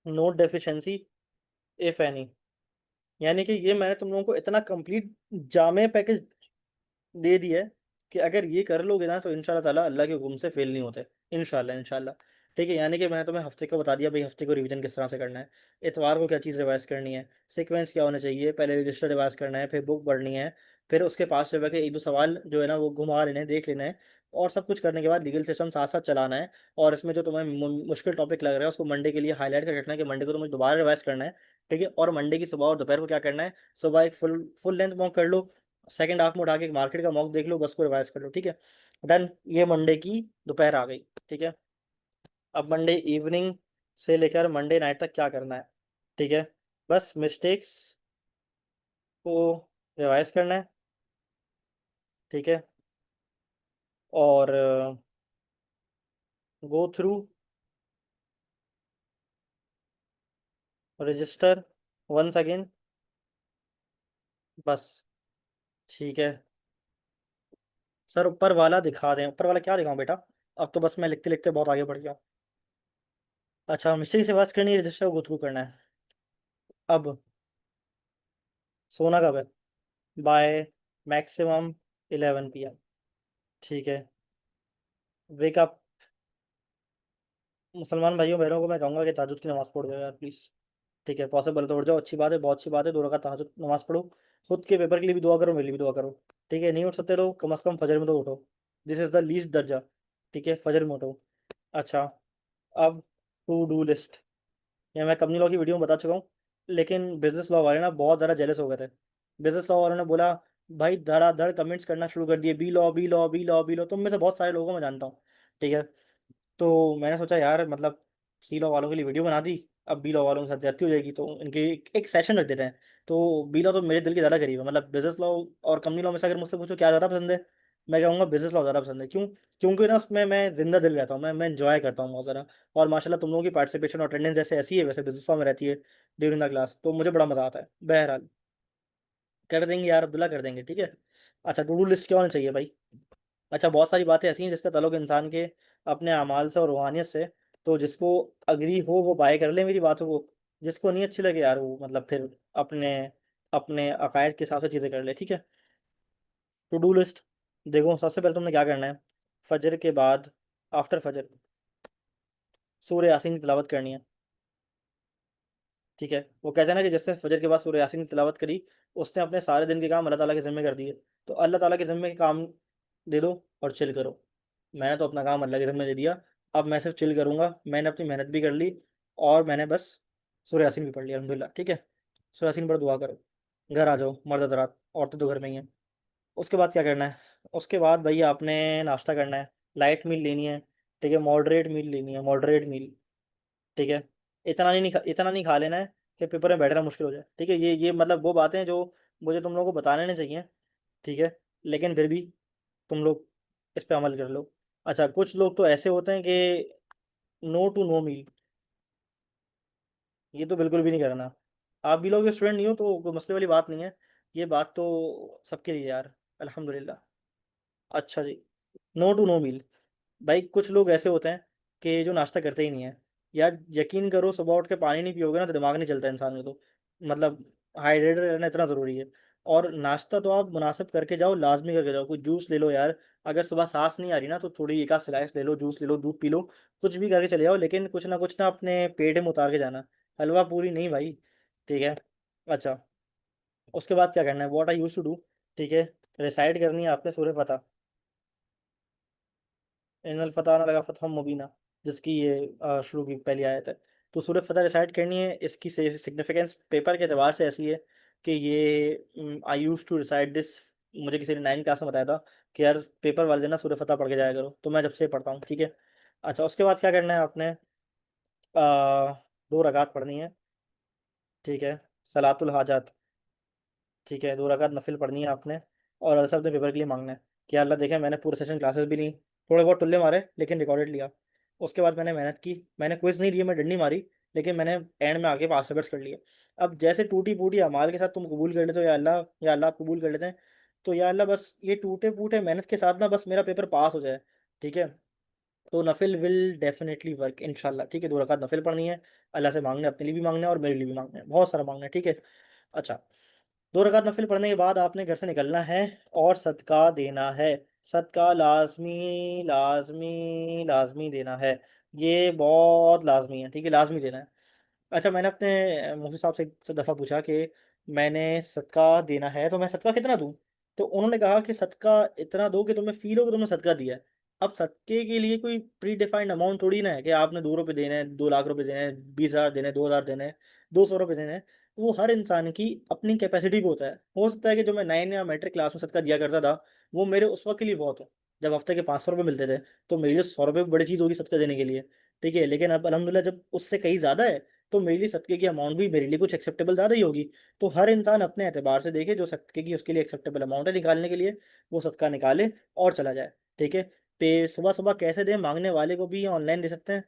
A: नोट डेफिशिएंसी इफ एनी। यानी कि ये मैंने तुम लोगों को इतना कंप्लीट जामे पैकेज दे दिया है कि अगर ये कर लोगे ना तो इंशाल्लाह ताला अल्लाह के हुक्म से फेल नहीं होते, इंशाल्लाह इंशाल्लाह। ठीक है, यानी कि मैंने तुम्हें हफ्ते को बता दिया भाई, हफ्ते को रिवीजन किस तरह से करना है, इतवार को क्या चीज़ रिवाइज करनी है, सीक्वेंस क्या होना चाहिए, पहले रजिस्टर रिवाइज करना है, फिर बुक पढ़नी है, फिर उसके पास से के एक दो सवाल जो है ना वो घुमा लेने हैं, देख लेना है, और सब कुछ करने के बाद लीगल सिस्टम साथ साथ चलाना है। और इसमें जो तुम्हें मुश्किल टॉपिक लग रहा है उसको मंडे के लिए हाईलाइट कर रखना है कि मंडे को तुम्हें दोबारा रिवाइज करना है, ठीक है। और मंडे की सुबह और दोपहर को क्या करना है, सुबह एक फुल फुल लेंथ मॉक कर लो, सेकंड हाफ में उठा के मार्केट का मॉक देख लो, बस को रिवाइज कर लो, ठीक है। डन, ये मंडे की दोपहर आ गई, ठीक है। अब मंडे इवनिंग से लेकर मंडे नाइट तक क्या करना है, ठीक है, बस मिस्टेक्स को रिवाइज करना है, ठीक है, और go through register once again, बस, ठीक है। सर ऊपर वाला दिखा दें, ऊपर वाला क्या दिखाऊं बेटा? अब तो बस मैं लिखते लिखते बहुत आगे बढ़ गया। अच्छा, मिस्टेक से बात करनी है, रजिस्टर को गो थ्रू करना है। अब सोना कब है? बाय मैक्सिमम 11 PM, ठीक है। वेकअप, मुसलमान भाइयों बहनों को मैं कहूँगा कि तहज्जुद की नमाज़ पढ़ जाओ यार प्लीज़, ठीक है, पॉसिबल तो उठ जाओ, अच्छी बात है, बहुत अच्छी बात है, 2 रकात तहज्जुद नमाज़ पढ़ो, खुद के पेपर के लिए भी दुआ करो, मेरे लिए भी दुआ करो, ठीक है। नहीं उठ सकते तो कम अज़ कम फजर में तो उठो, दिस इज़ द लीस्ट दर्जा, ठीक है, फजर में उठो। अच्छा, अब टू डू लिस्ट, ये मैं कंपनी लॉ की वीडियो में बता चुका हूँ, लेकिन बिजनेस लॉ वाले ना बहुत ज़्यादा जेलस हो गए थे। बिजनेस लॉ वालों ने बोला भाई धड़ाधड़ कमेंट्स करना शुरू कर दिए, B law B law B law B law, तुम में से बहुत सारे लोगों को मैं जानता हूँ, ठीक है। तो मैंने सोचा यार मतलब सी लॉ वालों के लिए वीडियो बना दी, अब बी लॉ वालों के साथ ज्यादती हो जाएगी, तो इनके एक सेशन रख देते हैं। तो बी लॉ तो मेरे दिल के ज़्यादा करीब है, मतलब बिजनेस लॉ और कंपनी लॉ में से अगर मुझसे पूछो क्या ज़्यादा पसंद है, मैं कहूँगा बिजनेस लॉ ज़्यादा पसंद है। क्यों? क्योंकि ना उसमें मैं जिंदा दिल रहता हूँ, मैं एंजॉय करता हूँ बहुत ज़्यादा। और माशाल्लाह तुम लोगों की पार्टिसिपेशन और अटेंडेंस जैसे ऐसी है वैसे बिजनेस लॉ में रहती है ड्यूरिंग द क्लास, तो मुझे बड़ा मज़ा आता है। बहरहाल कर देंगे यार अब्दुल्ला, कर देंगे, ठीक है। अच्छा, टू डू लिस्ट क्या होनी चाहिए भाई? अच्छा, बहुत सारी बातें ऐसी हैं जिसका ताल्लुक इंसान के अपने अमाल से और रूहानियत से, तो जिसको अग्री हो वो बाय कर ले मेरी बातों को, जिसको नहीं अच्छी लगे यार वो मतलब फिर अपने अपने अकायद के हिसाब से चीज़ें कर ले, ठीक है। टू डू लिस्ट, देखो सबसे पहले तुमने क्या करना है, फजर के बाद, आफ्टर फजर सूर्य यासीन की तिलावत करनी है, ठीक है। वो कहते हैं ना कि जिसने फजर के बाद सूर्य यासीन की तिलावत करी उसने अपने सारे दिन के काम अल्लाह ताला के ज़िम्मे कर दिए। तो अल्लाह ताला के ज़िम्मे के काम दे दो और चिल करो। मैंने तो अपना काम अल्लाह के ज़िम्मे दे दिया, अब मैं सिर्फ चिल करूँगा, मैंने अपनी मेहनत भी कर ली, और मैंने बस सूर्य यासीन भी पढ़ लिया अल्हम्दुलिल्लाह, ठीक है। सूर्य यासीन पर दुआ करो, घर आ जाओ, मर्द हज़रात, औरतें तो घर में ही हैं। उसके बाद क्या करना है? उसके बाद भैया आपने नाश्ता करना है, लाइट मील लेनी है, ठीक है, मॉडरेट मील लेनी है, मॉडरेट मील, ठीक है। इतना नहीं खा लेना है कि पेपर में बैठना मुश्किल हो जाए। ठीक है, ये मतलब वो बातें हैं जो मुझे तुम लोगों को बताने नहीं चाहिए। ठीक है, लेकिन फिर भी तुम लोग इस पे अमल कर लो। अच्छा, कुछ लोग तो ऐसे होते हैं कि नो टू नो मील, ये तो बिल्कुल भी नहीं करना। आप भी लोग स्टूडेंट नहीं हो तो कोई मसले वाली बात नहीं है, ये बात तो सबके लिए यार, अल्हम्दुलिल्लाह। अच्छा जी, नो टू नो मील। भाई कुछ लोग ऐसे होते हैं कि जो नाश्ता करते ही नहीं है। यार यकीन करो, सुबह उठ के पानी नहीं पियोगे ना तो दिमाग नहीं चलता इंसान में तो। मतलब हाइड्रेटेड रहना इतना ज़रूरी है। और नाश्ता तो आप मुनासिब करके जाओ, लाजमी करके जाओ। कोई जूस ले लो यार, अगर सुबह सांस नहीं आ रही ना तो थोड़ी एक आध स्लाइस ले लो, जूस ले लो, दूध पी लो, कुछ भी करके चले जाओ, लेकिन कुछ ना अपने पेट में उतार के जाना। हलवा पूरी नहीं भाई। ठीक है। अच्छा, उसके बाद क्या करना है, what I use to do. ठीक है, रिसाइड करनी है आपने सूर्य पता, इनल फतह ना लगा फतह मुबीना, जिसकी ये शुरू की पहली आयत है। तो सूरह फतह रिसाइड करनी है। इसकी सिग्निफिकेंस पेपर के अतबार से ऐसी है कि ये आई यूज टू रिसाइड दिस, मुझे किसी ने 9 क्लास में बताया था कि यार पेपर वाले दिन ना सूरह फतह पढ़ के जाया करो, तो मैं जब से पढ़ता हूँ। ठीक है। अच्छा, उसके बाद क्या करना है आपने, 2 रकात पढ़नी है। ठीक है, सलातुल हाजात। ठीक है, 2 रकात नफिल पढ़नी है आपने। और अल्लाह से अपने पेपर के लिए मांगना है कि अल्लाह देखे मैंने पूरे सेशन क्लासेस भी ली, थोड़े बहुत टुल्ले मारे लेकिन रिकॉर्डेड लिया। उसके बाद मैंने मेहनत की, मैंने क्विज नहीं दिए, मैं डंडी मारी, लेकिन मैंने एंड में आके पास पेपर्स कर लिए। अब जैसे टूटी फूटी अमाल के साथ तुम कबूल कर लेते हो, या अल्लाह आप कबूल कर लेते हैं, तो या अल्लाह बस ये टूटे फूटे मेहनत के साथ ना बस मेरा पेपर पास हो जाए। ठीक है, तो नफिल विल डेफिनेटली वर्क इंशाल्लाह। ठीक है, 2 रकात नफिल पढ़नी है, अल्लाह से मांगना है, अपने लिए भी मांगना है और मेरे लिए भी मांगना है, बहुत सारा मांगना है। ठीक है। अच्छा, 2 रकात नफिल पढ़ने के बाद आपने घर से निकलना है और सदका देना है। सदका लाजमी लाजमी लाजमी देना है, ये बहुत लाजमी है। ठीक है, लाजमी देना है। अच्छा, मैंने अपने मुफ्ती साहब से एक दफ़ा पूछा कि मैंने सदका देना है तो मैं सदका कितना दूं। तो उन्होंने कहा कि सदका इतना दो कि तुम्हें फील हो कि तुमने सदका दिया है। अब सदके के लिए कोई प्री डिफाइंड अमाउंट थोड़ी ना है कि आपने 2 रुपये देने हैं, 2 लाख रुपए देने हैं, 20,000 देने हैं, 2,000 देने हैं, 200 रुपये देने हैं। वो हर इंसान की अपनी कैपेसिटी पे होता है। हो सकता है कि जो मैं 9 या मैट्रिक क्लास में सदका दिया करता था वो मेरे उस वक्त के लिए बहुत हो, जब हफ्ते के 500 रुपये मिलते थे, तो मेरे लिए 100 रुपये बड़ी चीज़ होगी सदका देने के लिए। ठीक है, लेकिन अब अलहमदिल्ला जब उससे कहीं ज़्यादा है, तो मेरे लिए सदक़े की अमाउंट भी मेरे लिए कुछ एक्सेप्टेबल ज़्यादा ही होगी। तो हर इंसान अपने एतबार से देखे, जो सदक़े की उसके लिए एक्सेप्टेबल अमाउंट है निकालने के लिए, वो सदका निकाले और चला जाए। ठीक है। पे सुबह सुबह कैसे दें, मांगने वाले को भी ऑनलाइन दे सकते हैं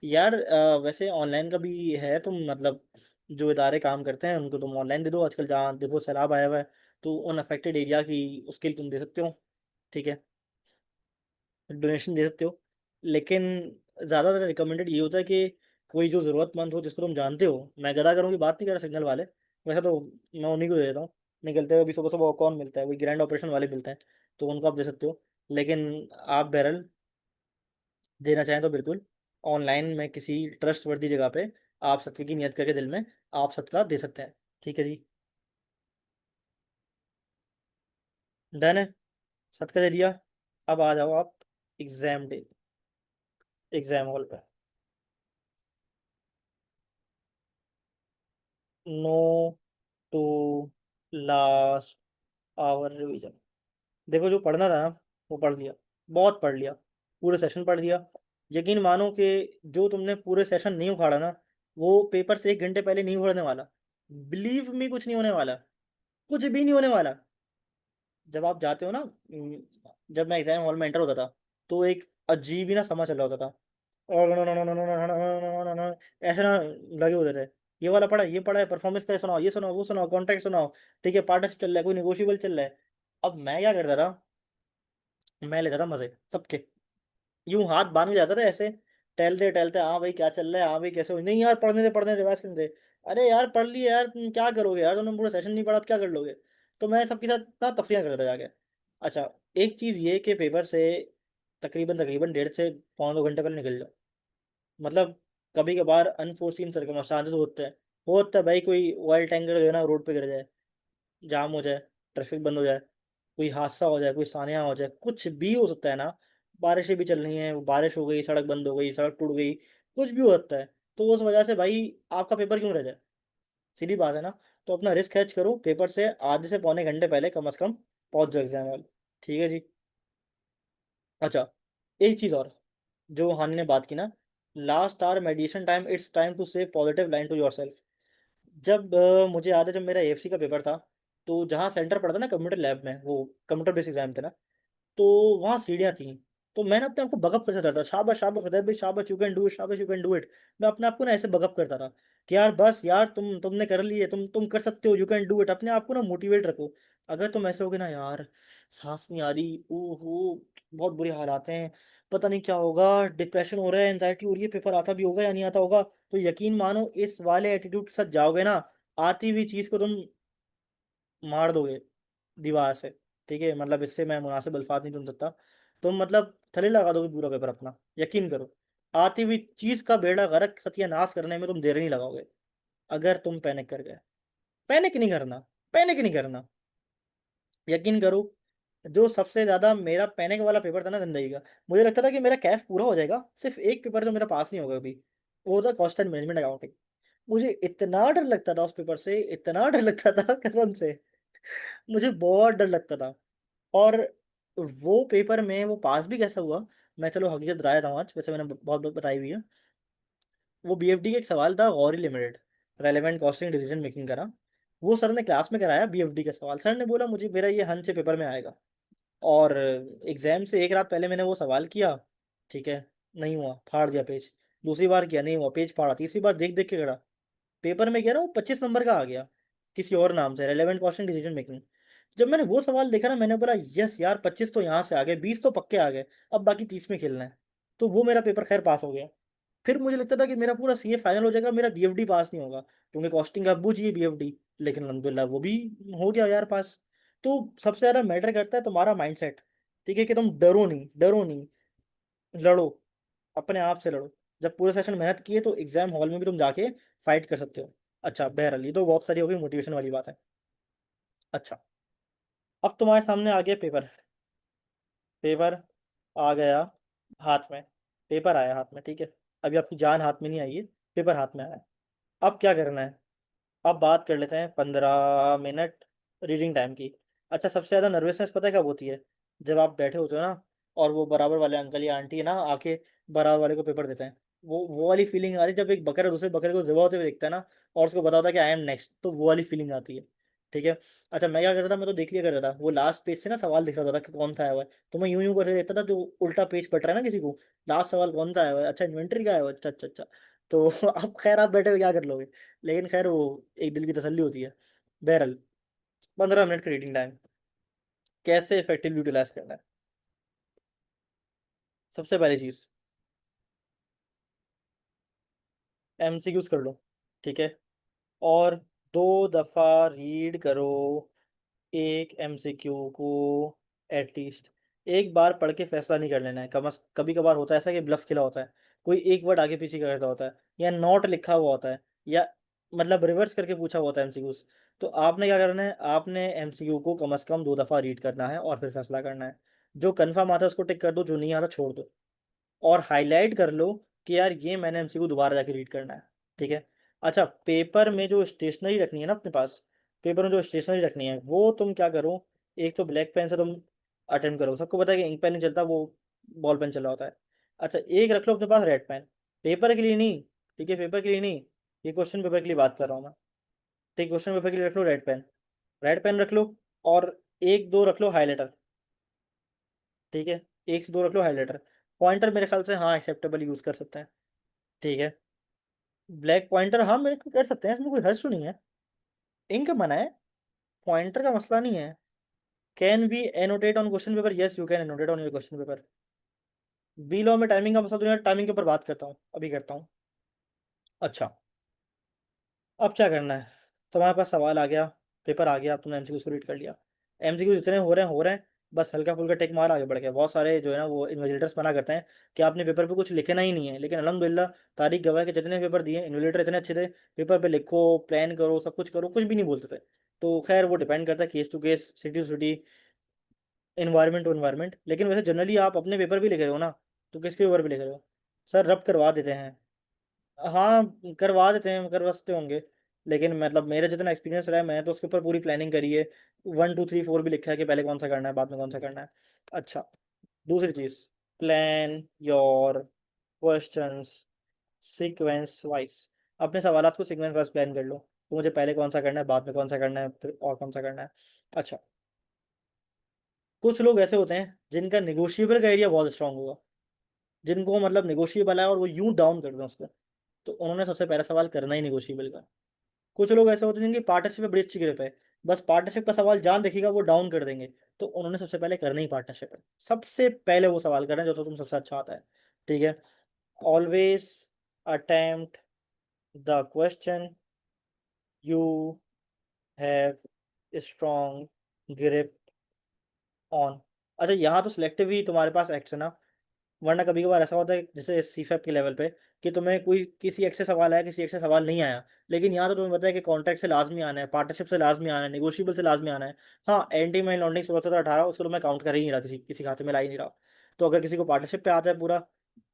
A: यार। वैसे ऑनलाइन का भी है, तुम मतलब जो इदारे काम करते हैं उनको तुम ऑनलाइन दे दो। आजकल जहाँ देखो सैलाब आया हुआ है, तो उन अफेक्टेड एरिया की उसके लिए तुम दे सकते हो। ठीक है, डोनेशन दे सकते हो। लेकिन ज़्यादातर रिकमेंडेड ये होता है कि कोई जो ज़रूरतमंद हो जिसको तुम जानते हो, मैं गदा करूँ की बात नहीं कर रहा सिग्नल वाले, वैसे तो मैं उन्हीं को दे देता हूँ। निकलते हुए भी सुबह सुबह कौन मिलता है, वही ग्रैंड ऑपरेशन वाले मिलते हैं, तो उनको आप दे सकते हो। लेकिन आप बहरहाल देना चाहें तो बिल्कुल ऑनलाइन में किसी ट्रस्ट वर्दी जगह पे आप सदक़े की नियत करके दिल में आप सदका दे सकते हैं। ठीक है जी, डन है, सदका दे दिया। अब आ जाओ आप एग्ज़ाम डे, एग्ज़ाम हॉल पे। No to last hour revision. देखो, जो पढ़ना था ना वो पढ़ लिया, बहुत पढ़ लिया, पूरे सेशन पढ़ लिया। यकीन मानो कि जो तुमने पूरे सेशन नहीं उखाड़ा ना, वो पेपर से 1 घंटे पहले नहीं उखड़ने वाला। बिलीव मी, कुछ नहीं होने वाला, कुछ भी नहीं होने वाला। जब आप जाते हो ना, जब मैं एग्जाम हॉल में एंटर होता था, तो एक अजीब ही ना समा चल रहा होता था, और ऐसे ना लगे होते थे। ये वाला पढ़ा, ये पढ़ा है, परफॉर्मेंस का सुनाओ, ये सुनाओ, वो सुनाओ, कॉन्ट्रैक्ट सुनाओ। ठीक है, पार्टनरशिप चल रहा है, कोई निगोशिएबल चल रहा है। अब मैं क्या करता था, मैं लेता था मजे सबके, यूं हाथ बांध के जाता था ऐसे, टहलते टहलते, हाँ भाई क्या चल रहा है, हाँ भाई कैसे हो, नहीं यार पढ़ने दे रिवाइज करने दे। अरे यार पढ़ लिए यार, तुम क्या करोगे यार, तुमने पूरा सेशन नहीं पढ़ा, अब क्या कर लोगे। तो मैं सबके साथ ना तफरियाँ करता था जाके। अच्छा, एक चीज़ ये कि पेपर से तकरीबन तकरीबन 1.5 से 2.25 घंटे पहले निकल जाओ। मतलब कभी कभार अनफोर्सिन सर्कमस्टांसेस होते हैं, होता है भाई, कोई ऑयल टैंकर जो है ना रोड पे गिर जाए, जाम हो जाए, ट्रैफिक बंद हो जाए, कोई हादसा हो जाए, कोई सानिया हो जाए, कुछ भी हो सकता है ना। बारिशें भी चल रही हैं, बारिश हो गई, सड़क बंद हो गई, सड़क टूट गई, कुछ भी हो सकता है। तो उस वजह से भाई आपका पेपर क्यों रह जाए, सीधी बात है ना। तो अपना रिस्क हैच करो, पेपर से आधे से पौने घंटे पहले कम से कम पहुंच जाओ एग्जाम हॉल। ठीक है जी। अच्छा, एक चीज़ और जो हानि ने बात की ना, last hour meditation time, it's time to say positive line to yourself. जब मुझे याद है, जब मेरा एएफसी का पेपर था, तो जहाँ सेंटर पड़ा था ना कंप्यूटर लैब में, वो कंप्यूटर बेस्ड एग्जाम थे ना, तो वहाँ सीढ़ियाँ थी। तो मैंने अपने आप को बकअप करता था, शाबाश शाबाश उदय भाई, शाबाश यू कैन डू इट, शाबाश यू कैन डू इट। मैं अपने आप को ना ऐसे बकअप करता था कि यार बस यार, तुमने कर लिए, तुम कर सकते हो, यू कैन डू इट। अपने आप को ना मोटिवेट रखो। अगर तुम ऐसे होगे ना यार, सांस नहीं आ रही, ओहो, बहुत बुरे हालात हैं, पता नहीं क्या होगा, डिप्रेशन हो रहा है, एंजाइटी हो रही है, पेपर आता भी होगा या नहीं आता होगा, तो यकीन मानो इस वाले एटीट्यूड के साथ जाओगे ना, आती हुई चीज को तुम मार दोगे दीवार से। ठीक है, मतलब इससे मैं मुनासिब अल्फाज नहीं चुन सकता। तुम मतलब थले लगा दोगे पूरा पेपर अपना, यकीन करो। आती हुई चीज का बेड़ा गर्क सत्यानाश करने में तुम देर नहीं लगाओगे, अगर तुम पैनिक कर गए। पैनिक नहीं करना, पैनिक नहीं करना, यकीन करो। जो सबसे ज्यादा मेरा पैनिक वाला पेपर था ना जिंदगी का, मुझे लगता था कि मेरा कैफ पूरा हो जाएगा, सिर्फ एक पेपर जो मेरा पास नहीं होगा अभी, वो था कॉस्ट एंड मैनेजमेंट अकाउंटिंग। मुझे इतना डर लगता था उस पेपर से, इतना डर लगता था कसम से, मुझे बहुत डर लगता था। और वो पेपर में वो पास भी कैसा हुआ, मैं चलो हकीकत बताया था आज, वैसे मैंने बहुत बहुत बताई हुई है। वो बीएफडी का एक सवाल था, Gauri limited, relevant costing decision making का ना। वो सर ने क्लास में कराया बीएफडी का सवाल, सर ने बोला मुझे मेरा ये हंस से पेपर में आएगा। और एग्जाम से एक रात पहले मैंने वो सवाल किया, ठीक है, नहीं हुआ, फाड़ दिया पेज। दूसरी बार किया, नहीं हुआ, पेज फाड़ा। तीसरी बार देख देख के करा, पेपर में गया ना, वो 25 नंबर का आ गया, किसी और नाम से, रेलेवेंट क्वेश्चन डिसीजन मेकिंग। जब मैंने वो सवाल देखा ना, मैंने बोला यस यार, 25 तो यहाँ से आ गए, 20 तो पक्के आ गए, अब बाकी 30 में खेलना है। तो वो मेरा पेपर खैर पास हो गया। फिर मुझे लगता था कि मेरा पूरा सीए फाइनल हो जाएगा, मेरा बीएफडी पास नहीं होगा, क्योंकि कॉस्टिंग का अब्बू चाहिए बीएफडी। लेकिन अलहमदुलिल्लाह वो भी हो गया यार पास। तो सबसे ज़्यादा मैटर करता है तुम्हारा माइंडसेट। ठीक है, कि तुम डरो नहीं, डरो नहीं, लड़ो, अपने आप से लड़ो। जब पूरे सेशन मेहनत किए तो एग्जाम हॉल में भी तुम जाके फाइट कर सकते हो। अच्छा बहरहाल, ये तो बहुत सारी हो गई मोटिवेशन वाली बात है। अच्छा, अब तुम्हारे सामने आ गया पेपर। पेपर आ गया हाथ में, पेपर आया हाथ में, ठीक है। अभी आपकी जान हाथ में नहीं आई है, पेपर हाथ में आया है। अब क्या करना है? अब बात कर लेते हैं 15 मिनट रीडिंग टाइम की। अच्छा, सबसे ज़्यादा नर्वसनेस पता है कब होती है? जब आप बैठे होते हो ना, और वो बराबर वाले अंकल या आंटी है ना, आके बराबर वाले को पेपर देते हैं। वो वाली फीलिंग आ रही है, जब एक बकरा दूसरे बकरे को ज़िबा होते हुए देखता है ना, और उसको पता होता है कि आई एम नेक्स्ट, तो वो वाली फीलिंग आती है। ठीक है। अच्छा, मैं क्या करता था, मैं तो देख लिया करता था, वो लास्ट पेज से ना सवाल दिख रहा था कि कौन सा आया हुआ है, तो मैं यूं यूं करके देखता था, जो उल्टा पेज पट रहा है ना किसी को, लास्ट सवाल कौन सा आया हुआ है, अच्छा इन्वेंट्री का आया हुआ है, अच्छा अच्छा अच्छा। तो अब खैर आप बैठे हुए क्या कर लोगे, लेकिन खैर वो एक दिल की तसल्ली होती है। बहरहाल, 15 मिनट की रीडिंग टाइम कैसे इफेक्टिवली यूटिलाइज करना है? सबसे पहली चीज, एमसीक्यूज कर लो, ठीक है। और 2 दफा रीड करो एक एमसीक्यू को, एटलीस्ट एक बार पढ़ के फैसला नहीं कर लेना है। कभी कभार होता है ऐसा कि ब्लफ खिला होता है, कोई एक वर्ड आगे पीछे करता होता है, या नॉट लिखा हुआ होता है, या मतलब रिवर्स करके पूछा हुआ होता है एमसीक्यूज। तो आपने क्या करना है, आपने एमसीक्यू को कम से कम 2 दफा रीड करना है और फिर फैसला करना है। जो कन्फर्म आता है उसको टिक कर दो, जो नहीं आता छोड़ दो। और हाईलाइट कर लो कि यार ये मैंने एमसीक्यू दोबारा जाके रीड करना है। ठीक है। अच्छा, पेपर में जो स्टेशनरी रखनी है ना अपने पास, पेपर में जो स्टेशनरी रखनी है, वो तुम क्या करो, एक तो ब्लैक पेन से तुम अटेम्प्ट करो। सबको पता है कि इंक पेन नहीं चलता, वो बॉल पेन चल रहा होता है। अच्छा, एक रख लो अपने पास रेड पेन, पेपर के लिए नहीं, ठीक है, पेपर के लिए नहीं, ये क्वेश्चन पेपर के लिए बात कर रहा हूँ मैं। ठीक, क्वेश्चन पेपर के लिए रख लो रेड पेन, रेड पेन रख लो। और एक दो रख लो हाईलाइटर, ठीक है, एक से दो रख लो हाईलाइटर। पॉइंटर मेरे ख्याल से हाँ एक्सेप्टेबल यूज़ कर सकते हैं, ठीक है। ब्लैक पॉइंटर हाँ मेरे को कर सकते हैं, इसमें कोई हर्ष तो नहीं है, इंक मना है, पॉइंटर का मसला नहीं है। Can we annotate on question paper? Yes you can annotate on your question paper. B law में टाइमिंग का मसला तो नहीं है, टाइमिंग के ऊपर बात करता हूँ, अभी करता हूँ। अच्छा, अब क्या करना है? तुम्हारे पास सवाल आ गया, पेपर आ गया, अब तुमने एमसीक्यूज को रीड कर लिया। एमसीक्यूज जितने हो रहे हैं, बस हल्का फुल्का टेक मार, आगे बढ़ गया। बहुत सारे जो है ना वो इन्विजिलेटर्स मना करते हैं कि आपने पेपर पे कुछ लिखना ही नहीं है, लेकिन अल्हम्दुलिल्लाह तारीख गवाह है कि जितने पेपर दिए इन्विजिलेटर इतने अच्छे थे, पेपर पे लिखो, प्लान करो, सब कुछ करो, कुछ भी नहीं बोलते थे। तो खैर वो डिपेंड करता है case to case, city to city, environment to environment. लेकिन वैसे जनरली आप अपने पेपर भी लिख रहे हो ना, तो किसके पेपर भी लिख रहे हो? सर रब करवा देते हैं, हाँ करवा देते हैं, करवा सकते होंगे। लेकिन मतलब मेरा जितना एक्सपीरियंस रहा है, मैंने तो उसके ऊपर पूरी प्लानिंग करी है, 1 2 3 4 भी लिखा है कि पहले कौन सा करना है, बाद में कौन सा करना है। अच्छा, दूसरी चीज़, plan your questions sequence wise. अपने सवालात को सीक्वेंस वाइज प्लान कर लो। तो मुझे पहले कौन सा करना है, बाद में कौन सा करना है, फिर और कौन सा करना है। अच्छा, कुछ लोग ऐसे होते हैं जिनका निगोशिएबल का एरिया बहुत स्ट्रांग होगा, जिनको मतलब निगोशिएबल है और वो यूं डाउन कर दें उसको, तो उन्होंने सबसे पहला सवाल करना ही निगोशिएबल का। कुछ लोग ऐसे होते हैं जिनकी पार्टनरशिप में बड़ी अच्छी ग्रिप है, बस पार्टनरशिप का सवाल जहां देखिएगा वो डाउन कर देंगे, तो उन्होंने सबसे पहले करना ही पार्टनरशिप है। सबसे पहले वो सवाल करना जो तो तुम सबसे अच्छा आता है। ठीक है। Always attempt the question you have strong grip on. अच्छा, यहाँ तो सिलेक्टिव ही तुम्हारे पास एक्ट है ना, वरना कभी कभार ऐसा होता है जैसे सीफैप के लेवल पे कि तुम्हें कोई किसी एक से सवाल आया, किसी एक से सवाल नहीं आया, लेकिन यहाँ तो तुम्हें पता है कि कॉन्ट्रैक्ट से लाजमी आना है, पार्टनरशिप से लाजमी आना है, नेगोशिएबल से लाजमी आना है। हाँ, एंटी मनी लॉन्ड्रिंग 16 18 उसको तो मैं काउंट कर ही नहीं रहा, किसी किसी खाते में ला ही नहीं रहा। तो अगर किसी को पार्टनरशिप पे आता है पूरा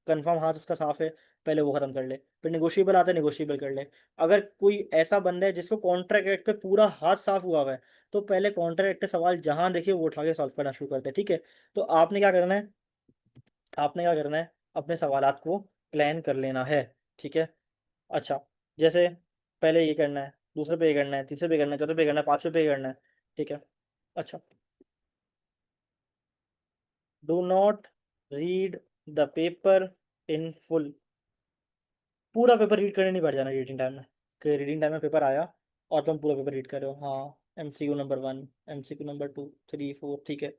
A: कंफर्म, हाथ उसका साफ है, पहले वो खत्म कर ले, फिर नेगोशिएबल आता है, नेगोशिएबल कर ले। अगर कोई ऐसा बंदा है जिसको कॉन्ट्रैक्ट पे पूरा हाथ साफ हुआ हुआ है, तो पहले कॉन्ट्रैक्ट सवाल जहां देखिए वो उठा के सॉल्व करना शुरू करते हैं। ठीक है। तो आपने क्या करना है, आपने क्या करना है, अपने सवालात को प्लान कर लेना है। ठीक है। अच्छा, जैसे पहले ये करना है, दूसरे पे ये करना है, तीसरे पे करना है, चौथे पे करना है, पांचवे पे करना है। ठीक है। अच्छा, do not read the paper in full. पूरा पेपर रीड करने नहीं बैठ जाना रीडिंग टाइम में, कि रीडिंग टाइम में पेपर आया और तुम पूरा पेपर रीड कर रहे हो। हाँ, एमसीक्यू नंबर 1, एमसीक्यू नंबर 2, 3, 4। ठीक है।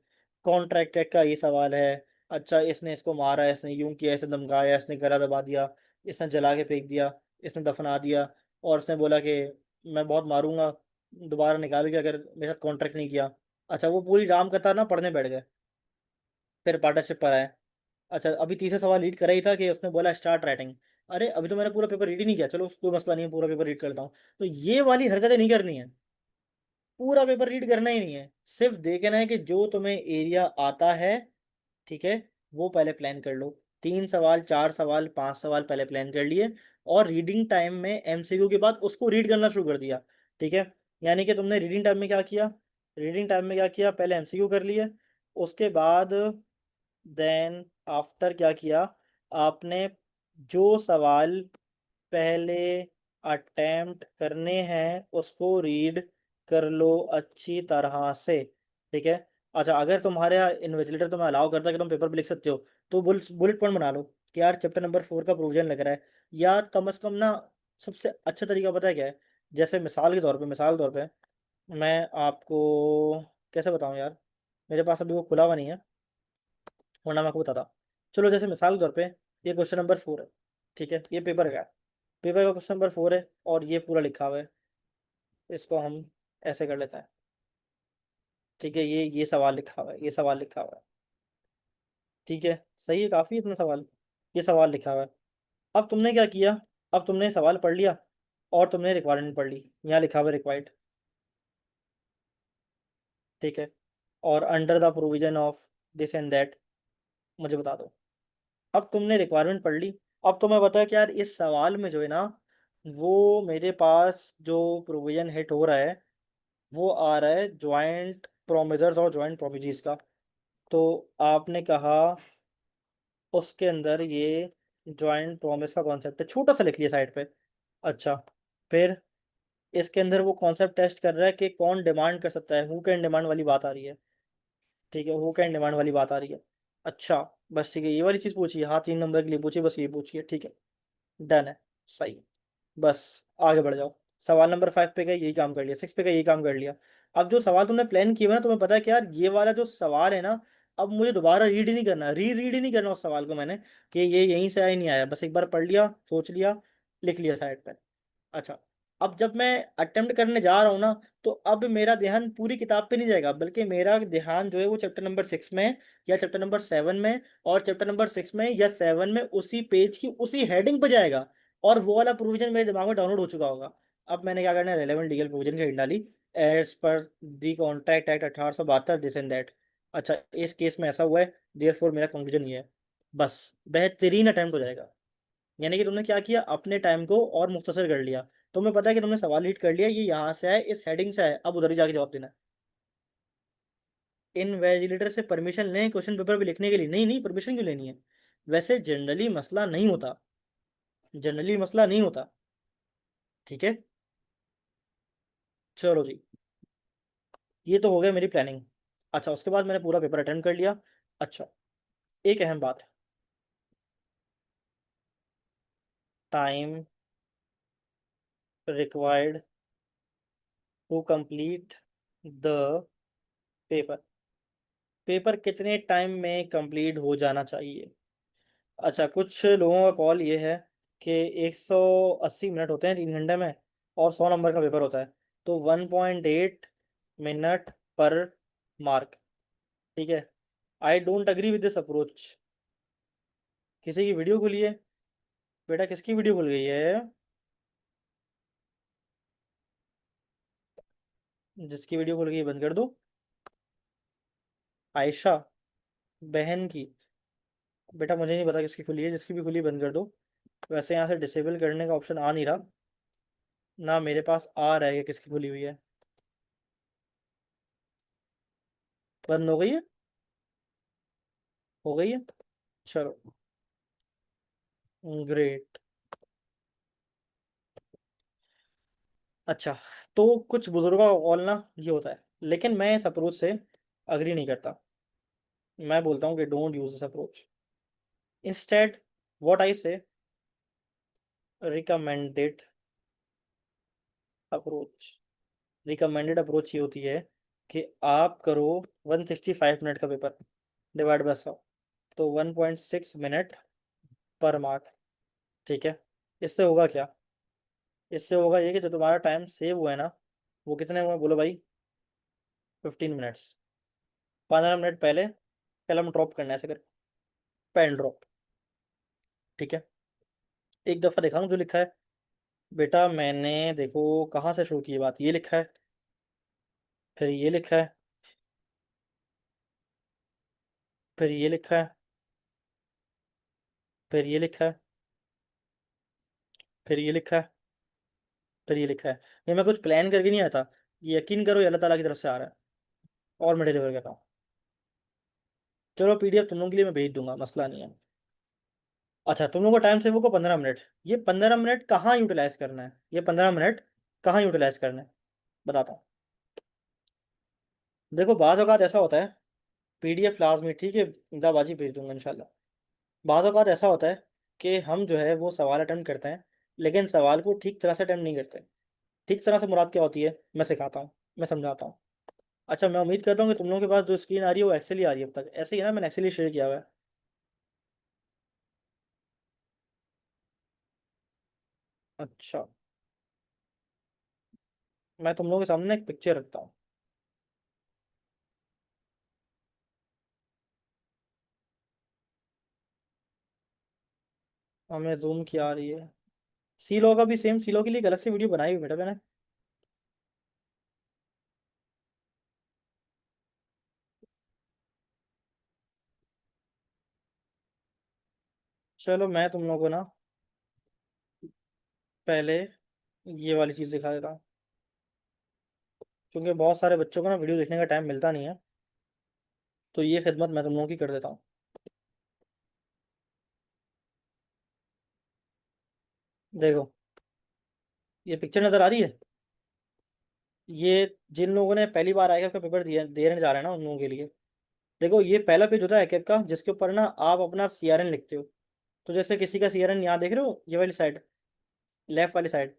A: कॉन्ट्रैक्ट का ये सवाल है। अच्छा, इसने इसको मारा, इसने यूं किया, इसने धमकाया, इसने गला दबा दिया, इसने जला के फेंक दिया, इसने दफना दिया, और इसने बोला कि मैं बहुत मारूंगा दोबारा निकाल के अगर मेरे साथ कॉन्ट्रैक्ट नहीं किया। अच्छा, वो पूरी राम कथा ना पढ़ने बैठ गए, फिर पार्टनरशिप पर आए। अच्छा, अभी तीसरा सवाल रीड करा ही था कि उसने बोला स्टार्ट राइटिंग। अरे अभी तो मैंने पूरा पेपर रीड ही नहीं किया, चलो कोई मसला नहीं है, पूरा पेपर रीड करता हूँ। तो ये वाली हरकतें नहीं करनी है, पूरा पेपर रीड करना ही नहीं है, सिर्फ देखना है कि जो तुम्हें एरिया आता है, ठीक है, वो पहले प्लान कर लो। 3 सवाल, 4 सवाल, 5 सवाल पहले प्लान कर लिए, और रीडिंग टाइम में एमसीक्यू के बाद उसको रीड करना शुरू कर दिया। ठीक है। यानी कि तुमने रीडिंग टाइम में क्या किया, रीडिंग टाइम में क्या किया, पहले एमसीक्यू कर लिए, उसके बाद देन आफ्टर क्या किया आपने, जो सवाल पहले अटेम्प्ट करने हैं उसको रीड कर लो अच्छी तरह से। ठीक है। अच्छा, अगर तुम्हारे इन्विजिलेटर तुम्हें अलाउ करता है कि तुम पेपर पे लिख सकते हो, तो बुलेट पॉइंट बना लो कि यार चैप्टर नंबर 4 का प्रोविजन लग रहा है, या कम से कम ना, सबसे अच्छा तरीका पता है क्या है, जैसे मिसाल के तौर पे, मिसाल के तौर पे मैं आपको कैसे बताऊं यार, मेरे पास अभी वो खुला हुआ नहीं है, वरना मैं आपको बताता। चलो, जैसे मिसाल के तौर पे ये क्वेश्चन नंबर 4 है। ठीक है, ये पेपर का है, पेपर का क्वेश्चन नंबर 4 है, और ये पूरा लिखा हुआ है, इसको हम ऐसे कर लेते हैं। ठीक है, ये सवाल लिखा हुआ है, ये सवाल लिखा हुआ है। ठीक है, सही है, काफ़ी इतना सवाल, ये सवाल लिखा हुआ है। अब तुमने क्या किया, अब तुमने सवाल पढ़ लिया और तुमने रिक्वायरमेंट पढ़ ली, यहाँ लिखा हुआ है रिक्वायर्ड। ठीक है। और under the provision of this and that, मुझे बता दो। अब तुमने रिक्वायरमेंट पढ़ ली, अब तुम्हें पता है कि यार इस सवाल में जो है ना, वो मेरे पास जो प्रोविजन हिट हो रहा है, वो आ रहा है ज्वाइंट प्रोमिजर्स और ज्वाइंट प्रोमिजीज का। तो आपने कहा उसके अंदर ये ज्वाइंट प्रोमिस का कॉन्सेप्ट है, छोटा सा लिख लिया साइड पे। अच्छा, फिर इसके अंदर वो कॉन्सेप्ट टेस्ट कर रहा है कि कौन डिमांड कर सकता है, हु कैन डिमांड वाली बात आ रही है। ठीक है, हु कैन डिमांड वाली बात आ रही है। अच्छा, बस ठीक है, ये वाली चीज़ पूछी है, हाँ 3 नंबर के लिए पूछिए, बस ये पूछिए। ठीक है, डन है, सही है। बस आगे बढ़ जाओ। सवाल नंबर 5 पे गए, यही काम कर लिया, 6 पे गए, यही काम कर लिया। अब जो सवाल तुमने प्लान किया हुआ है ना, तुम्हें पता है कि यार ये वाला जो सवाल है ना, अब मुझे दोबारा रीड ही नहीं करना, रीड ही नहीं करना उस सवाल को मैंने, कि ये यहीं से आया नहीं आया, बस एक बार पढ़ लिया, सोच लिया, लिख लिया साइड पे। अच्छा, अब जब मैं अटेम्प्ट करने जा रहा हूँ ना, तो अब मेरा ध्यान पूरी किताब पे नहीं जाएगा, बल्कि मेरा ध्यान जो है वो चैप्टर नंबर 6 में, या चैप्टर नंबर 7 में, और चैप्टर नंबर 6 में या 7 में उसी पेज की उसी हेडिंग पे जाएगा, और वो वाला प्रोविजन मेरे दिमाग में डाउनलोड हो चुका होगा। अब मैंने क्या करना है, रेलेवेंट लीगल प्रोविजन की हेडिंग डाली, as per the contract act 1872 this and that. अच्छा, इस केस में ऐसा हुआ है, देयरफॉर मेरा कंक्लूजन ये है। बस बेहतरीन अटेम्प्ट हो जाएगा। यानी कि तुमने क्या किया, अपने टाइम को और मुख्तसर कर लिया। तुम्हें पता है कि तुमने सवाल रीड कर लिया, ये यहाँ से है, इस हेडिंग से है, अब उधर ही जाके जवाब देना है। इनवेजिलेटर से परमिशन लें क्वेश्चन पेपर पे लिखने के लिए? नहीं नहीं, परमिशन क्यों लेनी है, वैसे जनरली मसला नहीं होता, जनरली मसला नहीं होता। ठीक है। चलो जी, ये तो हो गया मेरी प्लानिंग। अच्छा, उसके बाद मैंने पूरा पेपर अटेम्प्ट कर लिया। अच्छा, एक अहम बात। Time required to complete the paper. Paper कितने टाइम में कंप्लीट हो जाना चाहिए? अच्छा, कुछ लोगों का कॉल ये है कि 180 मिनट होते हैं 3 घंटे में, और 100 नंबर का पेपर होता है, तो 1.8 मिनट पर मार्क। ठीक है, I don't agree with this approach. किसी की वीडियो खुली है? बेटा, किसकी वीडियो खुल गई है? जिसकी वीडियो खुल गई बंद कर दो। आयशा बहन की? बेटा, मुझे नहीं पता किसकी खुली है, जिसकी भी खुली बंद कर दो। वैसे यहाँ से डिसेबल करने का ऑप्शन आ नहीं रहा, ना मेरे पास आ रहा है कि किसकी खुली हुई है। बंद हो गई है? हो गई है? चलो, ग्रेट। अच्छा, तो कुछ बुजुर्गों का कॉल ना ये होता है, लेकिन मैं इस अप्रोच से अग्री नहीं करता। मैं बोलता हूँ कि don't use this approach. Instead what I से, रिकमेंडेड अप्रोच। रिकमेंडेड अप्रोच ये होती है कि आप करो 165 मिनट का पेपर, डिवाइड बाय 100, तो 1.6 मिनट पर मार्क। ठीक है, इससे होगा क्या? इससे होगा ये कि जो तुम्हारा टाइम सेव हुआ है ना, वो कितने हुए बोलो भाई? 15 मिनट्स। 15 मिनट पहले कलम ड्रॉप करना है, ऐसे कर, पेन ड्रॉप। ठीक है, एक दफ़ा देखा हूँ जो लिखा है। बेटा, मैंने देखो कहाँ से शुरू की बात, ये लिखा है, फिर ये लिखा है, फिर ये लिखा है, फिर ये लिखा है, फिर ये लिखा है, फिर ये लिखा है। ये मैं कुछ प्लान करके नहीं आता, ये यकीन करो, ये अल्लाह ताला की तरफ से आ रहा है, और मैं डिलीवर कर रहा हूँ। चलो, पीडीएफ तुम लोगों के लिए मैं भेज दूंगा, मसला नहीं है। अच्छा, तुम लोगों का टाइम सेव होगा 15 मिनट। ये 15 मिनट कहाँ यूटिलाइज करना है? ये 15 मिनट कहाँ यूटिलाइज करना है, बताता हूँ। देखो, बाज़ औक़ात ऐसा होता है, पीडीएफ लाजमी, ठीक है, दाबाजी भेज दूंगा इंशाल्लाह। बाज़ औक़ात ऐसा होता है कि हम जो है वो सवाल अटेम्प्ट करते हैं, लेकिन सवाल को ठीक तरह से अटेम्प्ट नहीं करते। ठीक तरह से मुराद क्या होती है, मैं सिखाता हूँ, मैं समझाता हूँ। अच्छा, मैं उम्मीद करता हूँ कि तुम लोगों के पास जो स्क्रीन आ रही है वो एक्सेल ही आ रही है अब तक, ऐसे ही है ना? मैंने एक्सेल ही शेयर किया हुआ है। अच्छा, मैं तुम लोगों के सामने एक पिक्चर रखता हूँ। हमें जूम की आ रही है। सी लो का भी सेम, सी लो के लिए एक अलग से वीडियो बनाई हुई बेटा मैंने। चलो, मैं तुम लोगों को ना पहले ये वाली चीज़ दिखा देता हूँ, क्योंकि बहुत सारे बच्चों को ना वीडियो देखने का टाइम मिलता नहीं है, तो ये खिदमत मैं तुम लोगों की कर देता हूँ। देखो, ये पिक्चर नज़र आ रही है? ये जिन लोगों ने पहली बार आईएएफ का पेपर दिया देने जा रहे हैं ना, उन लोगों के लिए। देखो, ये पहला पेज होता है आईएएफ का, जिसके ऊपर ना आप अपना सीआरएन लिखते हो। तो जैसे किसी का सीआरएन यहाँ देख रहे हो, ये वाली साइड, लेफ्ट वाली साइड,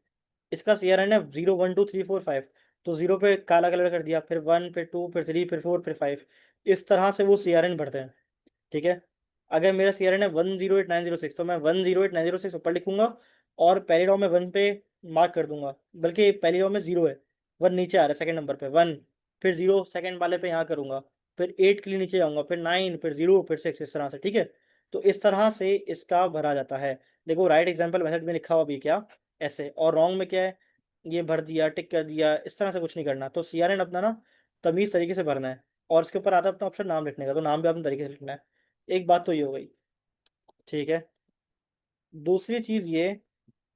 A: इसका सीआरएन है 0 1 2 3 4 5। तो जीरो पे काला कलर कर दिया, फिर वन, फिर टू, फिर थ्री, फिर फोर, फिर फाइव। इस तरह से वो सीआरएन भरते हैं। ठीक है, अगर मेरा सीआरएन है 108 906, तो मैं 108 906 ऊपर लिखूंगा, और पहली रो में वन पे मार्क कर दूंगा। बल्कि पहली रो में जीरो है, वन नीचे आ रहा है सेकंड नंबर पे, वन, फिर जीरो सेकंड वाले पे यहाँ करूंगा, फिर एट के लिए नीचे जाऊंगा, फिर नाइन, फिर जीरो, फिर सिक्स, इस तरह से। ठीक है, तो इस तरह से इसका भरा जाता है। देखो, राइट एग्जाम्पल मेथड में लिखा हुआ भी क्या, ऐसे, और रॉन्ग में क्या है, ये भर दिया, टिक कर दिया, इस तरह से कुछ नहीं करना। तो सीआरएन अपना ना तमीज़ तरीके से भरना है, और इसके ऊपर आता है अपना ऑप्शन नाम लिखने का, तो नाम भी अपने तरीके से लिखना है। एक बात तो ये हो गई। ठीक है, दूसरी चीज़ ये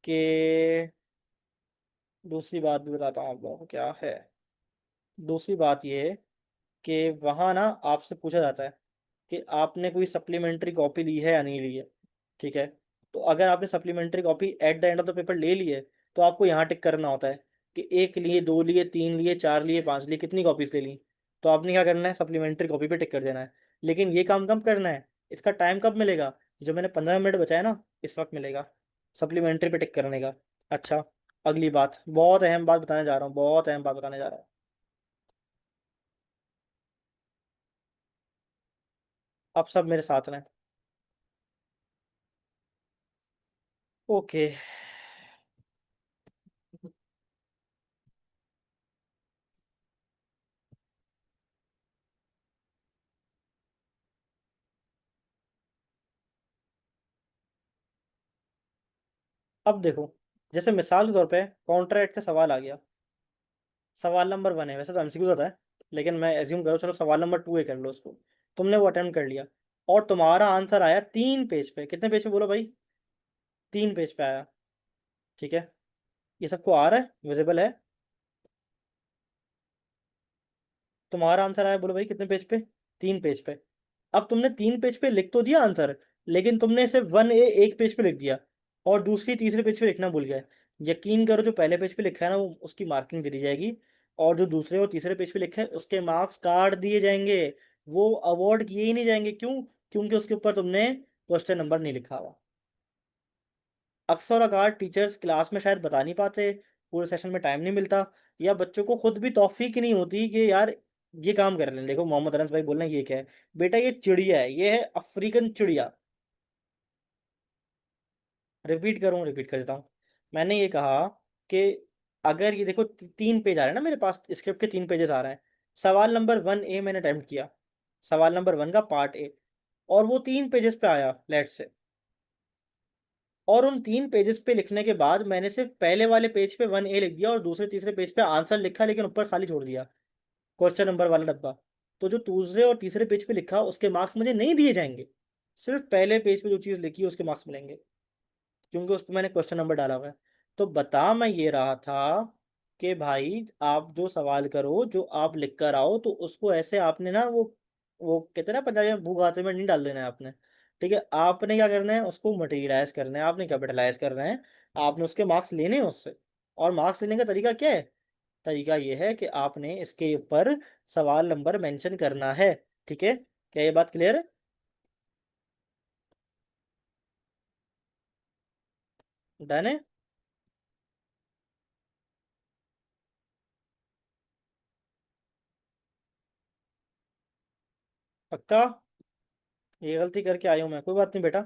A: कि दूसरी बात भी बताता हूँ आप लोगों को क्या है। दूसरी बात ये है कि वहाँ ना आपसे पूछा जाता है कि आपने कोई सप्लीमेंट्री कॉपी ली है या नहीं ली है। ठीक है, तो अगर आपने supplementary copy at the end of the paper ले ली है, तो आपको यहाँ टिक करना होता है कि एक लिए, दो लिए, तीन लिए, चार लिए, पांच लिए, कितनी कॉपीज ले ली। तो आपने क्या करना है, सप्लीमेंट्री कॉपी पे टिक कर देना है। लेकिन ये काम कब करना है, इसका टाइम कब मिलेगा, जो मैंने 15 मिनट बचाया ना, इस वक्त मिलेगा सप्लीमेंट्री पे टिक करने का। अच्छा, अगली बात, बहुत अहम बात बताने जा रहा हूँ, बहुत अहम बात बताने जा रहा हूँ। अब सब मेरे साथ रहें। ओके। अब देखो, जैसे मिसाल के तौर पे कॉन्ट्रैक्ट का सवाल आ गया। सवाल नंबर वन है, वैसे तो एमसीक्यू होता है, लेकिन मैं एज्यूम करो, चलो सवाल नंबर टू है, कर लो उसको। तुमने वो अटेम्प्ट कर लिया, और तुम्हारा आंसर आया 3 पेज पे। कितने पेज पे बोलो भाई? 3 पेज पे आया। ठीक है, ये सबको आ रहा है, विजिबल है? तुम्हारा आंसर आया, बोलो भाई कितने पेज पे? 3 पेज पे। अब तुमने 3 पेज पे लिख तो दिया आंसर, लेकिन तुमने सिर्फ 1A एक पेज पे लिख दिया, और दूसरी तीसरे पेज पे लिखना भूल गए। यकीन करो, जो पहले पेज पे लिखा है ना, वो उसकी मार्किंग दे दी जाएगी, और जो दूसरे और तीसरे पेज पे लिखा है उसके मार्क्स काट दिए जाएंगे। वो अवॉर्ड किए ही नहीं जाएंगे। क्यों? क्योंकि उसके ऊपर तुमने क्वेश्चन नंबर नहीं लिखा हुआ। अक्सर अकार टीचर्स क्लास में शायद बता नहीं पाते, पूरे सेशन में टाइम नहीं मिलता, या बच्चों को खुद भी तौफीक नहीं होती कि यार ये काम कर लें। देखो मोहम्मद अनस भाई बोल रहे हैं ये क्या है, बेटा ये चिड़िया है, ये है अफ्रीकन चिड़िया। रिपीट करूँ, रिपीट कर देता हूँ। मैंने ये कहा कि अगर ये देखो, 3 पेज आ रहे हैं ना मेरे पास, स्क्रिप्ट के 3 पेजेस आ रहे हैं। सवाल नंबर 1A मैंने अटेम्प्ट किया, सवाल नंबर 1 का पार्ट ए, और वो 3 पेजेस पे आया लेट से। और उन 3 पेजेस पे लिखने के बाद मैंने सिर्फ पहले वाले पेज पे 1A लिख दिया, और दूसरे तीसरे पेज पे आंसर लिखा, लेकिन ऊपर खाली छोड़ दिया क्वेश्चन नंबर वाला डब्बा। तो जो दूसरे और तीसरे पेज पे लिखा उसके मार्क्स मुझे नहीं दिए जाएंगे, सिर्फ पहले पेज पे जो चीज़ लिखी है उसके मार्क्स मिलेंगे, क्योंकि उस पर मैंने क्वेश्चन नंबर डाला हुआ है। तो बता मैं ये रहा था कि भाई आप जो सवाल करो, जो आप लिख कर आओ, तो उसको ऐसे आपने ना, वो कहते हैं ना पंजाबी में, भूगाते में नहीं डाल देना है आपने। ठीक है, आपने क्या करना है, उसको मटेरियलाइज करना है, आपने कैपिटलाइज करना है, आपने उसके मार्क्स लेने हैं उससे। और मार्क्स लेने का तरीका क्या है? तरीका ये है कि आपने इसके ऊपर सवाल नंबर मेंशन करना है। ठीक है, क्या ये बात क्लियर है? डन है? पक्का? ये गलती करके आया हूँ मैं, कोई बात नहीं बेटा,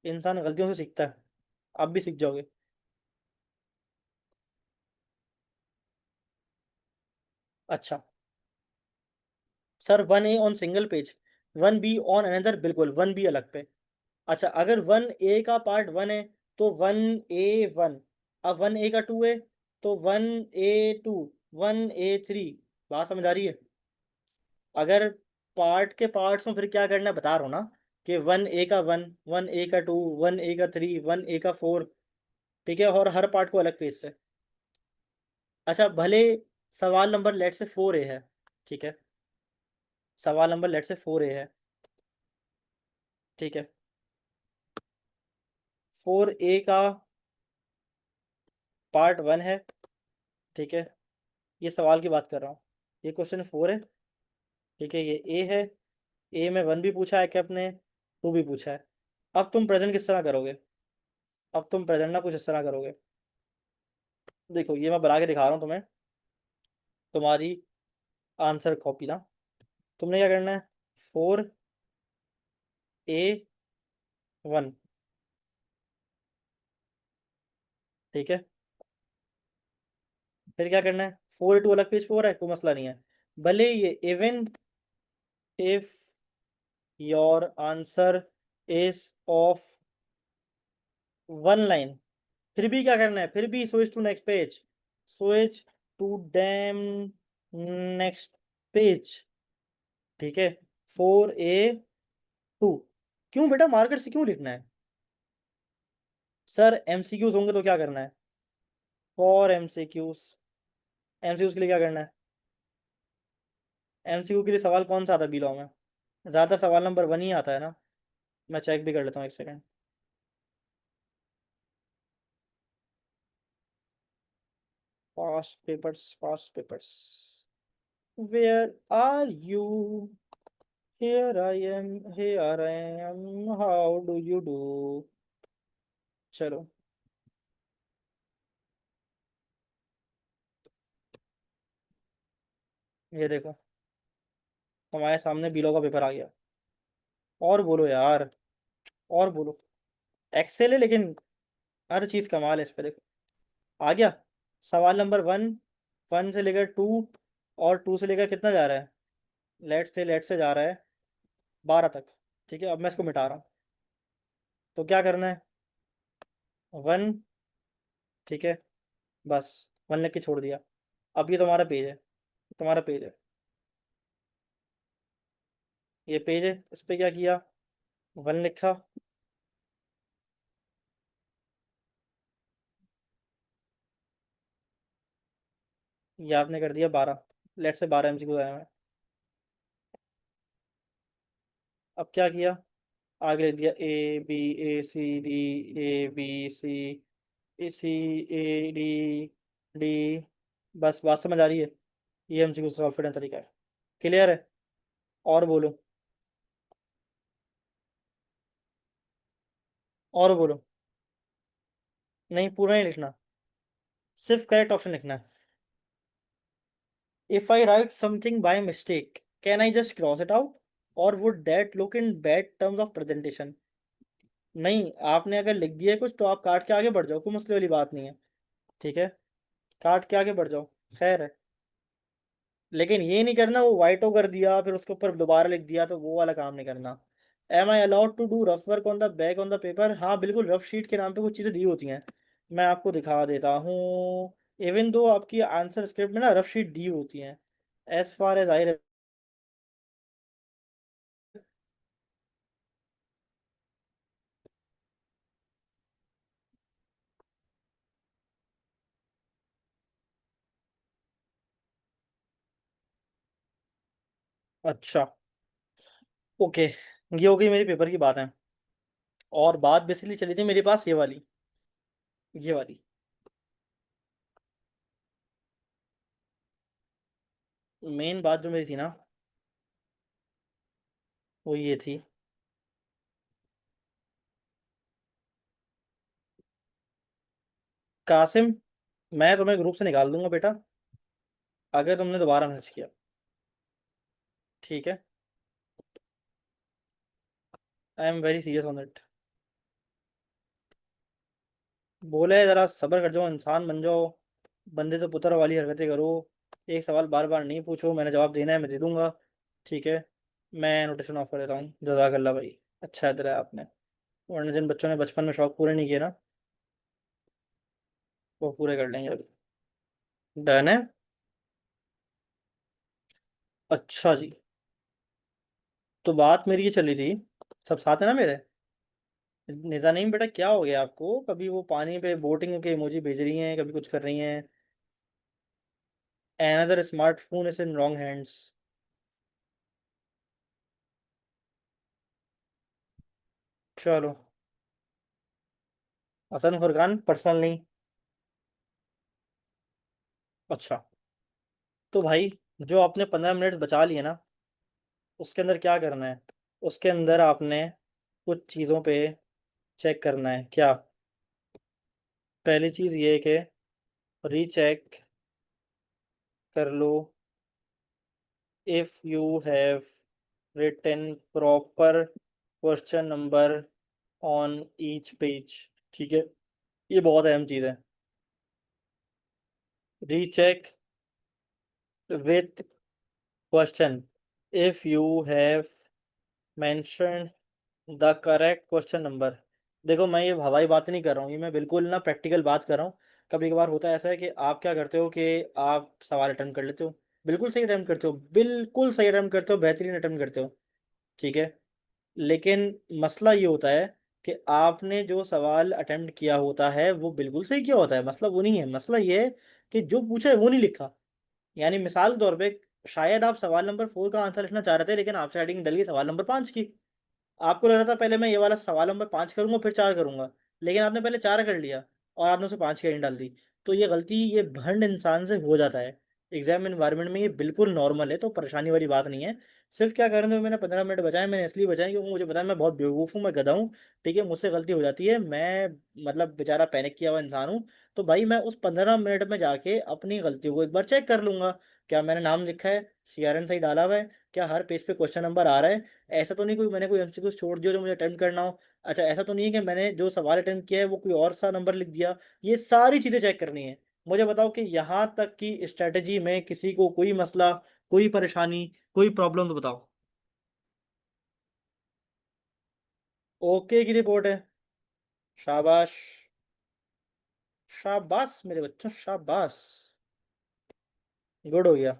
A: इंसान गलतियों से सीखता है, आप भी सीख जाओगे। अच्छा sir, 1A on single page, 1B on another, बिल्कुल 1B अलग पे। अच्छा, अगर 1A का पार्ट 1 है, तो 1A1। अब 1A का 2 है, तो 1A2, 1A3। बात समझ आ रही है? अगर पार्ट के पार्ट्स में फिर क्या करना है बता रहा हूँ ना, कि 1A का 1, 1A का 2, 1A का 3, 1A का 4। ठीक है, और हर पार्ट को अलग पेज से। अच्छा भले सवाल नंबर लेट से 4A है। ठीक है, सवाल नंबर लेट से 4A है। ठीक है, 4A का पार्ट 1 है। ठीक है, ये सवाल की बात कर रहा हूँ, ये क्वेश्चन 4 है। ठीक है, ये ए है। ए में 1 भी पूछा है कि अपने, 2 भी पूछा है। अब तुम प्रेजेंट किस तरह करोगे? अब तुम प्रेजेंट ना कुछ इस तरह करोगे। देखो ये मैं बना के दिखा रहा हूँ तुम्हें, तुम्हारी आंसर कॉपी ना। तुमने क्या करना है, 4A1। ठीक है, फिर क्या करना है, 4A2 अलग पेज पे हो रहा है, कोई मसला नहीं है। भले ये even if your answer is of 1 line, फिर भी क्या करना है, फिर भी switch to next page, switch to damn next page. ठीक है, 4A2। क्यों बेटा, मार्कर से क्यों लिखना है? सर एमसीक्यूज होंगे तो क्या करना है? फॉर एमसीक्यूज, एमसीक्यूज के लिए क्या करना है? एमसीक्यू के लिए सवाल कौन सा आता है बी लॉ में? ज़्यादातर सवाल नंबर 1 ही आता है ना। मैं चेक भी कर लेता हूँ, एक second. Past papers, past papers, where are you? Here I am, here I am, how do you do? चलो, ये देखो, हमारे सामने बिलो का पेपर आ गया। और बोलो यार, और बोलो। एक्सेल है लेकिन हर चीज कमाल है इस पे, देखो। आ गया। सवाल नंबर वन, वन से लेकर टू, और टू से लेकर कितना जा रहा है? लेट से जा रहा है 12 तक। ठीक है, अब मैं इसको मिटा रहा हूँ। तो क्या करना है? वन, ठीक है, बस। वन लिख के छोड़ दिया। अब ये तुम्हारा पेज है, तुम्हारा पेज है, ये पेज है। इस पे क्या किया? वन लिखा। ये आपने कर दिया 12। लेट से 12 MCQ आया है। अब क्या किया? आगे लिख दिया A B, A C D, A B C, A C, A D, D. बस बात समझ आ रही है? ये MCQ सॉल्व करने का तरीका है। क्लियर है? और बोलो, और बोलो। नहीं, पूरा नहीं लिखना, सिर्फ करेक्ट ऑप्शन लिखना है। If I write something by mistake, can I just cross it out, और would that look in bad terms of presentation? नहीं, आपने अगर लिख दिया है कुछ तो आप काट के आगे बढ़ जाओ, कोई मसले वाली बात नहीं है। ठीक है, काट के आगे बढ़ जाओ, खैर है। लेकिन ये नहीं करना वो वाइटो कर दिया फिर उसके ऊपर दोबारा लिख दिया, तो वो वाला काम नहीं करना। Am I allowed to do rough work on the back on the paper? हाँ बिल्कुल, रफ शीट के नाम पे कुछ चीज़ें दी होती हैं। मैं आपको दिखा देता हूँ। इवन दो आपकी आंसर स्क्रिप्ट में ना रफ शीट दी होती हैं, एज फार एज आई। अच्छा, ओके, ये हो गई मेरी पेपर की बात है। और बात बेसिकली चली थी मेरे पास ये वाली, ये वाली। मेन बात जो मेरी थी ना, वो ये थी। कासिम, मैं तुम्हें ग्रुप से निकाल दूंगा बेटा, अगर तुमने दोबारा मैसेज किया। ठीक है, I am very serious on it. बोले जरा सब्र कर जाओ, इंसान बन जाओ, बंदे से पुत्र वाली हरकतें करो। एक सवाल बार बार नहीं पूछो, मैंने जवाब देना है मैं दे दूंगा। ठीक है, मैं नोटिफिकेशन ऑफ कर देता हूँ। जजाकल्ला भाई, अच्छा है आपने। वरना जिन बच्चों ने बचपन में शौक पूरे नहीं किए ना, वो पूरे कर लेंगे अभी। डन है। अच्छा जी, तो बात मेरी ये चली थी, सब साथ है ना मेरे? नेता नहीं बेटा, क्या हो गया आपको? कभी वो पानी पे बोटिंग के इमोजी भेज रही हैं, कभी कुछ कर रही हैं। Another smartphone is in wrong hands. चलो, हसन फरकान पर्सनल नहीं। अच्छा, तो भाई, जो आपने 15 मिनट बचा लिए ना, उसके अंदर क्या करना है? उसके अंदर आपने कुछ चीज़ों पे चेक करना है। क्या? पहली चीज़ ये है कि रीचेक कर लो if you have written proper question number on each page. ठीक है, ये बहुत अहम चीज़ है। Recheck with question if you have mention the correct question number. देखो, मैं ये हवाई बात नहीं कर रहा हूँ, ये मैं बिल्कुल ना प्रैक्टिकल बात कर रहा हूँ। कभी कभार होता है ऐसा है कि आप क्या करते हो कि आप सवाल अटेम्प्ट कर लेते हो, बिल्कुल सही अटेम्प्ट करते हो, बिल्कुल सही अटेम्प्ट करते हो, बेहतरीन अटेम्प्ट करते हो। ठीक है, लेकिन मसला ये होता है कि आपने जो सवाल अटेम्प्ट किया होता है वो बिल्कुल सही किया होता है, मसला वो नहीं है। मसला ये है कि जो पूछा है वो नहीं लिखा। यानी मिसाल के तौर पे, शायद आप सवाल नंबर 4 का आंसर लिखना चाह रहे थे, लेकिन आपसे हेडिंग डल गई सवाल नंबर 5 की। आपको लग रहा था पहले मैं ये वाला सवाल नंबर 5 करूंगा फिर 4 करूंगा, लेकिन आपने पहले 4 कर लिया और आपने उसे 5 की हेडिंग डाल दी। तो ये गलती ये भंड इंसान से हो जाता है। एग्जाम एनवायरनमेंट में ये बिल्कुल नॉर्मल है, तो परेशानी वाली बात नहीं है। सिर्फ क्या करें, तो मैंने 15 मिनट बचाए, मैंने इसलिए बचाए क्योंकि मुझे पता है मैं बहुत बेवकूफ़ हूँ, मैं गधा हूँ। ठीक है, मुझसे गलती हो जाती है, मैं मतलब बेचारा पैनिक किया हुआ इंसान हूँ। तो भाई मैं उस 15 मिनट में जाके अपनी गलतियों को एक बार चेक कर लूंगा। क्या मैंने नाम लिखा है, सीआरएन सही डाला हुआ है, क्या हर पेज पे क्वेश्चन नंबर आ रहा है, ऐसा तो नहीं कोई मैंने कोई एमसीक्यू छोड़ दिया जो मुझे अटेम्प्ट करना हो। अच्छा, ऐसा तो नहीं है कि मैंने जो सवाल अटेम्प्ट किया है वो कोई और सा नंबर लिख दिया। ये सारी चीज़ें चेक करनी है। मुझे बताओ कि यहाँ तक की स्ट्रेटजी में किसी को कोई मसला, कोई परेशानी, कोई प्रॉब्लम, तो बताओ। ओके की रिपोर्ट है। शाबाश, शाबाश मेरे बच्चों, शाबाश। गुड हो गया।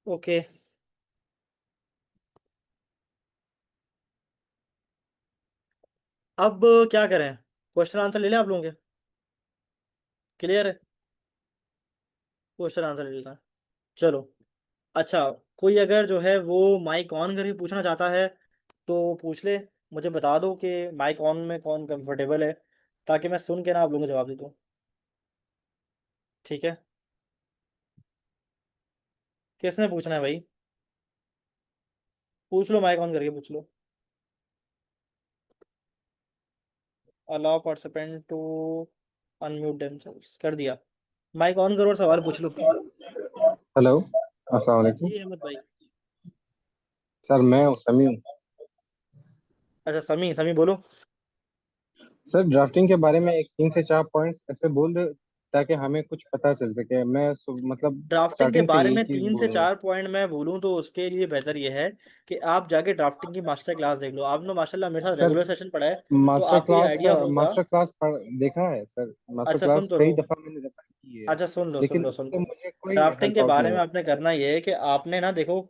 A: ओके, अब क्या करें, क्वेश्चन आंसर ले लें आप लोगों के? क्लियर है? क्वेश्चन आंसर ले लेता है, चलो। अच्छा, कोई अगर जो है वो माइक ऑन करके पूछना चाहता है तो पूछ ले। मुझे बता दो कि माइक ऑन में कौन कंफर्टेबल है, ताकि मैं सुन के ना आप लोगों को जवाब दे दूँ। ठीक है, किसने पूछना है भाई? पूछ लो, माइक ऑन करके पूछ लो। Allow participant to unmute themselves, कर दिया। माइक ऑन करो और सवाल पूछ लो।
B: हेलो, अस्सलाम वालेकुम।
A: जी अहमद भाई।
B: सर मैं हूँ समी हूँ।
A: अच्छा, समी, समी बोलो।
B: सर ड्राफ्टिंग के बारे में एक 3 से 4 पॉइंट्स ऐसे बोल रहे ताकि हमें कुछ पता चल सके। मतलब
A: ड्राफ्टिंग के
B: स्टार्टिंग से
A: बारे
B: यही
A: में
B: चीज़
A: तीन से
B: बोल रहा हूँ।
A: चार पॉइंट मैं बोलूँ तो उसके लिए बेहतर ये है कि आप जाके ड्राफ्टिंग की मास्टर क्लास देख लो। आपने माशाल्लाह मेरे साथ
B: सर
A: रेगुलर सेशन पढ़ा है, तो
B: मास्टर
A: आपको ये
B: क्लास
A: आइडिया होगा।
B: मास्टर क्लास देखा है सर। मास्टर
A: अच्छा सुन
B: क्लास
A: तो लो।
B: कई दफ़ा मैंने रेफर की है,
A: अच्छा सुन लो, सुन
B: लेकिन
A: लो, सुन
B: उससे
A: लो।
B: मुझे कोई
A: ड्राफ्टिंग
B: हेल्प
A: के
B: आउट
A: बारे
B: नहीं
A: में
B: हुआ।
A: आपने करना ये है कि आपने ना देखो,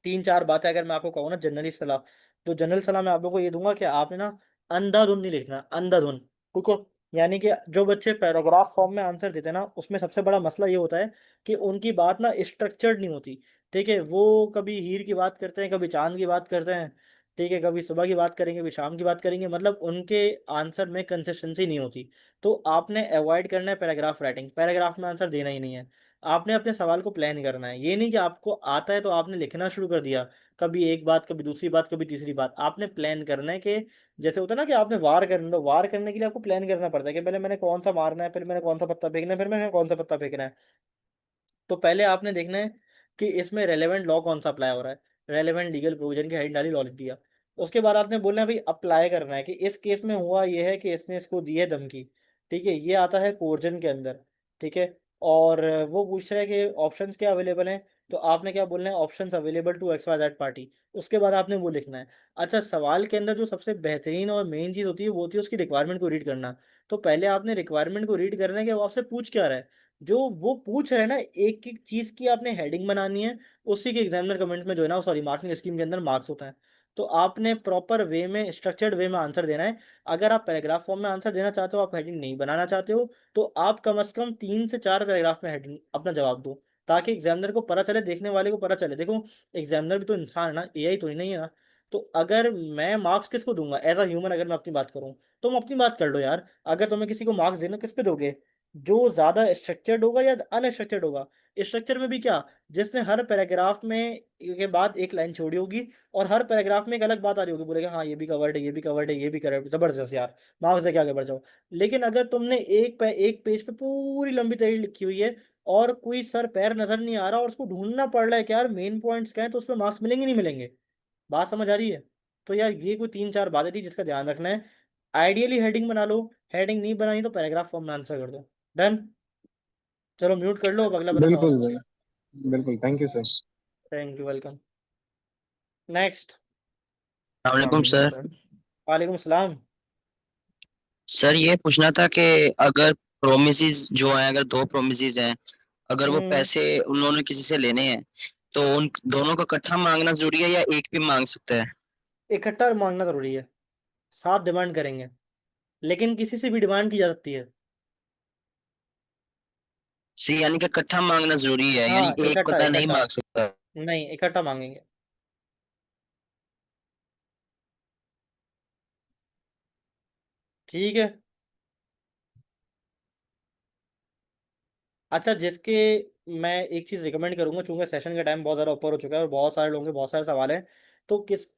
A: तीन चार बातें अगर मैं आपको कहूँ ना जनरली सलाह, तो जनरल सलाह मैं आप लोगों को ये दूंगा कि आपने ना अंधाधुंध नहीं लिखना, अंधाधुंध। ठीक है? यानी कि जो बच्चे पैराग्राफ फॉर्म में आंसर देते हैं ना, उसमें सबसे बड़ा मसला ये होता है कि उनकी बात ना स्ट्रक्चर्ड नहीं होती। ठीक है, वो कभी हीर की बात करते हैं, कभी चांद की बात करते हैं। ठीक है, कभी सुबह की बात करेंगे, कभी शाम की बात करेंगे, मतलब उनके आंसर में कंसिस्टेंसी नहीं होती। तो आपने अवॉइड करना है पैराग्राफ राइटिंग, पैराग्राफ में आंसर देना ही नहीं है। आपने अपने सवाल को प्लान करना है, ये नहीं कि आपको आता है तो आपने लिखना शुरू कर दिया। कभी एक बात, कभी दूसरी बात, कभी तीसरी बात, आपने प्लान करना है कि जैसे होता है ना कि आपने वार करना, तो वार करने के लिए आपको प्लान करना पड़ता है कि पहले मैंने कौन सा मारना है, फिर मैंने कौन सा पत्ता फेंकना है, फिर मैंने कौन सा पत्ता फेंकना है। तो पहले आपने देखना है कि इसमें रेलेवेंट लॉ कौन सा अप्लाई हो रहा है। रेलेवेंट लीगल प्रोविजन की हेडिंग डाली, लॉ लिख दिया। उसके बाद आपने बोलना है भाई अप्लाई करना है कि इस केस में हुआ ये है कि इसने इसको दी है धमकी। ठीक है, ये आता है कोर्जन के अंदर। ठीक है, और वो पूछ रहा है कि ऑप्शंस क्या अवेलेबल हैं। तो आपने क्या बोलना है, options available to X Y Z party. उसके बाद आपने वो लिखना है। अच्छा, सवाल के अंदर जो सबसे बेहतरीन और मेन चीज़ होती है वो होती है उसकी रिक्वायरमेंट को रीड करना। तो पहले आपने रिक्वायरमेंट को रीड करना है कि वो आपसे पूछ क्या रहा है। जो वो पूछ रहे हैं ना, एक एक चीज की आपने हेडिंग बनानी है। उसी के एग्जामिनर कमेंट में जो है ना, सॉरी मार्किंग स्कीम के अंदर मार्क्स होता है। तो आपने प्रॉपर वे में, स्ट्रक्चर्ड वे में आंसर देना है। अगर आप पैराग्राफ फॉर्म में आंसर देना चाहते हो, आप हेडिंग नहीं बनाना चाहते हो, तो आप कम से कम 3 से 4 पैराग्राफ में हेडिंग अपना जवाब दो, ताकि एग्जामिनर को पता चले, देखने वाले को पता चले। देखो, एग्जामिनर भी तो इंसान है ना, एआई तो ही नहीं है ना। तो अगर मैं मार्क्स किसको दूंगा एज अ ह्यूमन, अगर मैं अपनी बात करूं, तुम अपनी बात कर लो यार। अगर तुम्हें किसी को मार्क्स देना, किस पे दोगे? जो ज्यादा स्ट्रक्चर्ड होगा या अनस्ट्रक्चर्ड होगा? स्ट्रक्चर में भी क्या, जिसने हर पैराग्राफ में के बाद एक लाइन छोड़ी होगी, और हर पैराग्राफ में एक अलग बात आ रही होगी, बोलेगा हाँ ये भी कवर्ड है, ये भी कवर्ड है, ये भी कवर्ड, जबरदस्त यार, मार्क्स दे के आगे बढ़ जाओ। लेकिन अगर तुमने एक पेज पे पूरी लंबी तरीके लिखी हुई है, और कोई सर पैर नजर नहीं आ रहा, और उसको ढूंढना पड़ रहा है कि यार मेन पॉइंट्स क्या है, तो उसमें मार्क्स मिलेंगे नहीं मिलेंगे? बात समझ आ रही है? तो यार ये कोई तीन चार बातें थी जिसका ध्यान रखना है। आइडियली हेडिंग बना लो, हेडिंग नहीं बनानी तो पैराग्राफ फॉर्म में आंसर कर दो। डन। चलो म्यूट कर लो, अब अगला बंदा सवाल
B: बिल्कुल
A: पूछे।
B: सर, बिल्कुल, thank you sir.
A: Thank you, welcome. Next.
C: वालेकुम
B: अस्सलाम
C: सर।
B: वालेकुम
A: वालेकुम सलाम।
C: सर ये पूछना था कि अगर प्रोमिसेस जो हैं, अगर दो प्रोमिसेस हैं, अगर वो
A: हम्म।
C: पैसे उन्होंने किसी से लेने हैं, तो उन दोनों का इकट्ठा मांगना जरूरी है या एक भी मांग सकता है?
A: इकट्ठा मांगना जरूरी है, साथ डिमांड करेंगे, लेकिन किसी से भी डिमांड की जा सकती है।
C: सी यानी कि इकट्ठा मांगना जरूरी है, यानी
A: हाँ,
C: एक
A: इकट्ठा
C: बंदा नहीं
A: इकट्ठा।
C: मांग सकता।
A: नहीं, इकट्ठा मांगेंगे। ठीक है। अच्छा, जिसके मैं एक चीज़ रिकमेंड करूंगा, चूंकि सेशन का टाइम बहुत ज़्यादा ऊपर हो चुका है और बहुत सारे लोगों के बहुत सारे सवाल हैं, तो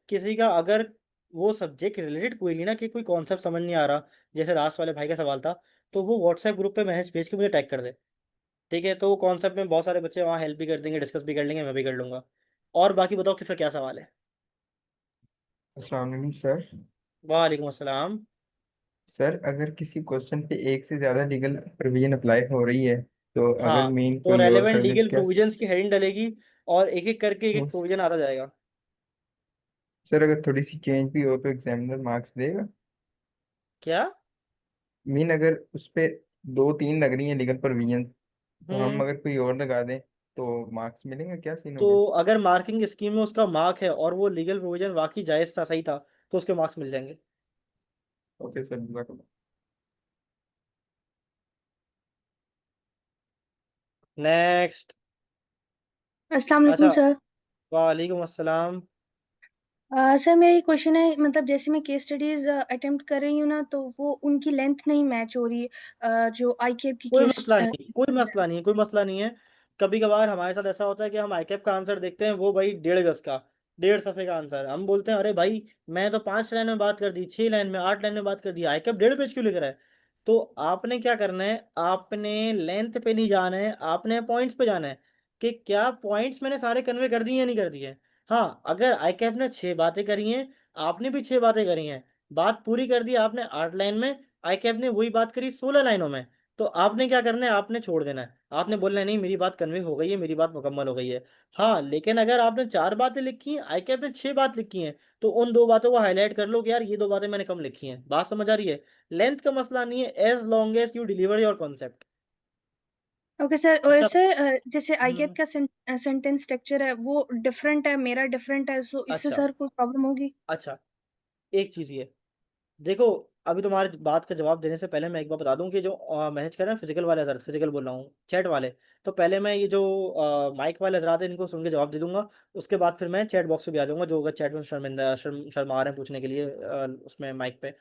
A: किसी का अगर वो सब्जेक्ट रिलेटेड क्वेरी ना, कि कोई कॉन्सेप्ट समझ नहीं आ रहा, जैसे रास्त वाले भाई का सवाल था, तो वो व्हाट्सएप ग्रुप पे मैसेज भेज के मुझे टैग कर दे। ठीक है, तो वो कॉन्सेप्ट में बहुत सारे बच्चे वहाँ हेल्प भी कर देंगे, डिस्कस भी कर लेंगे, मैं भी कर लूंगा। और बाकी बताओ किसका क्या सवाल है।
D: अस्सलाम वालेकुम सर।
A: वालेकुम अस्सलाम।
D: सर अगर किसी क्वेश्चन पे एक से ज़्यादा लीगल प्रोविजन अप्लाई हो रही है तो अगर
A: हाँ,
D: मेन
A: तो
D: कोई और
A: रेलेवेंट
D: कर दे
A: लीगल
D: तो क्या?
A: प्रोविजंस की हेडिंग डलेगी और एक एक करके एक एक
D: उस
A: प्रोविजन आता जाएगा।
D: सर अगर थोड़ी सी चेंज भी हो तो एग्जामिनर मार्क्स देगा?
A: क्या?
D: मीन अगर उस पे दो तीन लग रही है लीगल प्रोविजन, तो हम
A: हम्म।
D: अगर कोई और लगा दें तो मार्क्स मिलेंगे? क्या सीन
A: तो
D: होगा इसका?
A: अगर मार्किंग स्कीम में उसका मार्क है और वो लीगल प्रोविजन वाकई जायज था, सही था, तो उसके मार्क्स मिल जाएंगे।
D: ओके सर, दुआ करो।
A: नेक्स्ट।
E: अस्सलाम वालेकुम
A: अच्छा।
E: सर।
A: वालेकुम अस्सलाम।
E: सर मेरी क्वेश्चन है, मतलब जैसे मैं केस स्टडीज अटेम्प्ट कर रही हूँ ना, तो वो उनकी लेंथ नहीं मैच हो रही है, जो आई कैप की
A: कोई
E: केस।
A: मसला नहीं, कोई मसला नहीं है, कोई मसला नहीं है। कभी कभार हमारे साथ ऐसा होता है कि हम आईकैप का आंसर देखते हैं, वो भाई 1.5 गज का, 1.5 सफ़े का आंसर, हम बोलते हैं अरे भाई, मैं तो 5 लाइन में बात कर दी, 6 लाइन में, 8 लाइन में बात कर दी, आईकैप 1.5 पेज क्यों लिख रहा है। तो आपने क्या करना है, आपने लेंथ पे नहीं जाना है, आपने पॉइंट्स पे जाना है, कि क्या पॉइंट्स मैंने सारे कन्वे कर दिए या नहीं कर दिए। हाँ, अगर आईकैप ने 6 बातें करी हैं, आपने भी 6 बातें करी हैं, बात पूरी कर दी आपने 8 लाइन में, आईकैप ने वही बात करी 16 लाइनों में, तो आपने क्या करना है, आपने छोड़ देना है, आपने बोलना है नहीं मेरी बात कन्वे हो गई है, मेरी बात मुकम्मल हो गई है। हाँ, लेकिन अगर आपने 4 बातें लिखी हैं, आई कैप ने 6 बात लिखी हैं, तो उन 2 बातों को हाईलाइट कर लो कि यार ये 2 बातें मैंने कम लिखी हैं। बात समझ आ रही है। लेंथ का मसला नहीं है, as long as you deliver your concept.
E: Okay sir, और
A: अच्छा।
E: सर जैसे आई कैप
A: हम्म।
E: का सेंटेंस स्ट्रक्चर है वो डिफरेंट है, मेरा डिफरेंट है, सो इससे
A: अच्छा।
E: सर कोई प्रॉब्लम होगी?
A: अच्छा, एक चीज़ ये देखो, अभी तुम्हारे बात का जवाब देने से पहले मैं एक बार बता दूं कि जो मैसेज कर रहे हैं फिजिकल वाले हजरात, फिजिकल बोल रहा हूँ, चैट वाले, तो पहले मैं ये जो माइक वाले हजरात हैं इनको सुन के जवाब दे दूंगा। उसके बाद फिर मैं चैट बॉक्स पे भी आ जाऊंगा, जो अगर चैट में शर्मा रहे हैं पूछने के लिए उसमें माइक पे।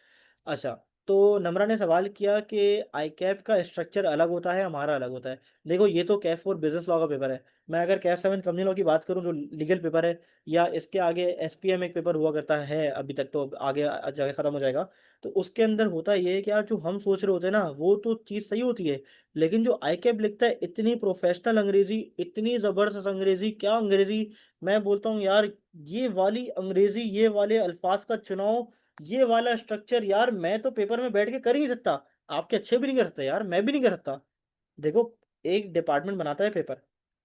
A: अच्छा, तो नम्रा ने सवाल किया कि आई कैप का स्ट्रक्चर अलग होता है, हमारा अलग होता है। देखो, ये तो कैफ और बिजनेस लॉ का पेपर है। मैं अगर कैफ 7 कंपनी लॉ की बात करूँ, जो लीगल पेपर है, या इसके आगे एसपीएम एक पेपर हुआ करता है अभी तक, तो आगे जाके ख़त्म हो जाएगा। तो उसके अंदर होता ये है कि यार, जो हम सोच रहे होते हैं ना, वो तो चीज़ सही होती है, लेकिन जो आई कैप लिखता है, इतनी प्रोफेशनल अंग्रेजी, इतनी ज़बरदस्त अंग्रेजी, क्या अंग्रेजी, मैं बोलता हूँ यार, ये वाली अंग्रेजी, ये वाले अल्फाज का चुनाव, ये वाला स्ट्रक्चर, यार मैं तो पेपर में बैठ के कर ही नहीं सकता। आपके अच्छे भी नहीं कर सकते यार, मैं भी नहीं कर सकता। देखो, एक डिपार्टमेंट बनाता है पेपर,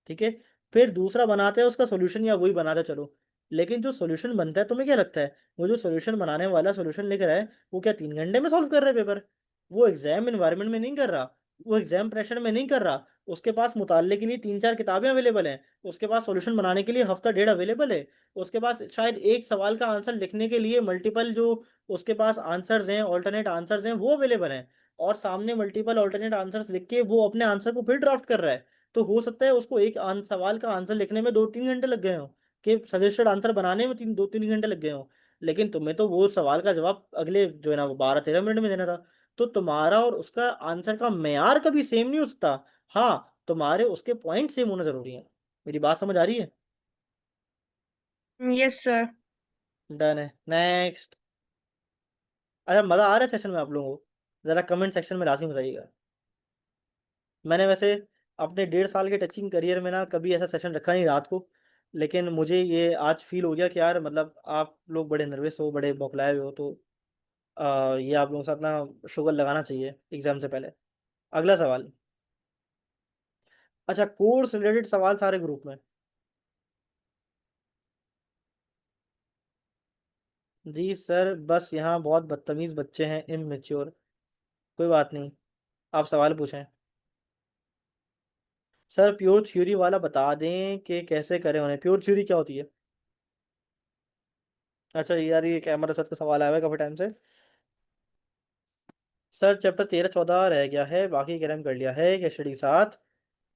A: ठीक है, फिर दूसरा बनाता है उसका सोल्यूशन, या वही बनाता है, चलो, लेकिन जो सोल्यूशन बनता है, तुम्हें क्या लगता है, वो जो सोल्यूशन बनाने वाला सोल्यूशन लिख रहा है, वो क्या 3 घंटे में सॉल्व कर रहा है पेपर? वो एग्जाम इन्वायरमेंट में नहीं कर रहा, वो एग्जाम प्रेशर में नहीं कर रहा, उसके पास मुताले के लिए 3-4 किताबें अवेलेबल हैं, उसके पास सोल्यूशन बनाने के लिए हफ्ता डेढ़ अवेलेबल है, उसके पास शायद एक सवाल का आंसर लिखने के लिए मल्टीपल जो उसके पास आंसर्स हैं, ऑल्टरनेट आंसर्स हैं, वो अवेलेबल हैं, और सामने मल्टीपल ऑल्टरनेट आंसर्स लिख के वो अपने आंसर को फिर ड्राफ्ट कर रहा है। तो हो सकता है उसको एक सवाल का आंसर लिखने में 2-3 घंटे लग गए हो, कि सजेस्टेड आंसर बनाने में 2-3 घंटे लग गए हो, लेकिन तुम्हें तो वो सवाल का जवाब अगले जो है ना, वो 12-13 मिनट में देना था। तो तुम्हारा और उसका आंसर का मेयार कभी सेम नहीं हो सकता। हाँ, तुम्हारे उसके पॉइंट सेम होना जरूरी है। मेरी बात समझ आ रही है।
E: Yes sir.
A: डन है। नेक्स्ट। अच्छा, मज़ा आ रहा है सेशन में आप लोगों को? ज़रा कमेंट सेक्शन में लाजमी बताइएगा। मैंने वैसे अपने 1.5 साल के टचिंग करियर में ना कभी ऐसा सेशन रखा नहीं रात को, लेकिन मुझे ये आज फील हो गया कि यार, मतलब आप लोग बड़े नर्वस हो, बड़े बौखलाए हुए हो, तो ये आप लोगों के साथ ना शुगर लगाना चाहिए एग्जाम से पहले। अगला सवाल। अच्छा, कोर्स रिलेटेड सवाल सारे ग्रुप में। जी सर, बस यहाँ बहुत बदतमीज़ बच्चे हैं, इमेच्योर। कोई बात नहीं, आप सवाल पूछें। सर, प्योर थ्योरी वाला बता दें कि कैसे करें उन्हें, प्योर थ्योरी क्या होती है? अच्छा यार, ये कैमरा सर का सवाल आया हुआ है काफ़ी टाइम से। सर, चैप्टर 13-14 रह गया है, बाकी क्रैम कर लिया है, कि स्टडी के साथ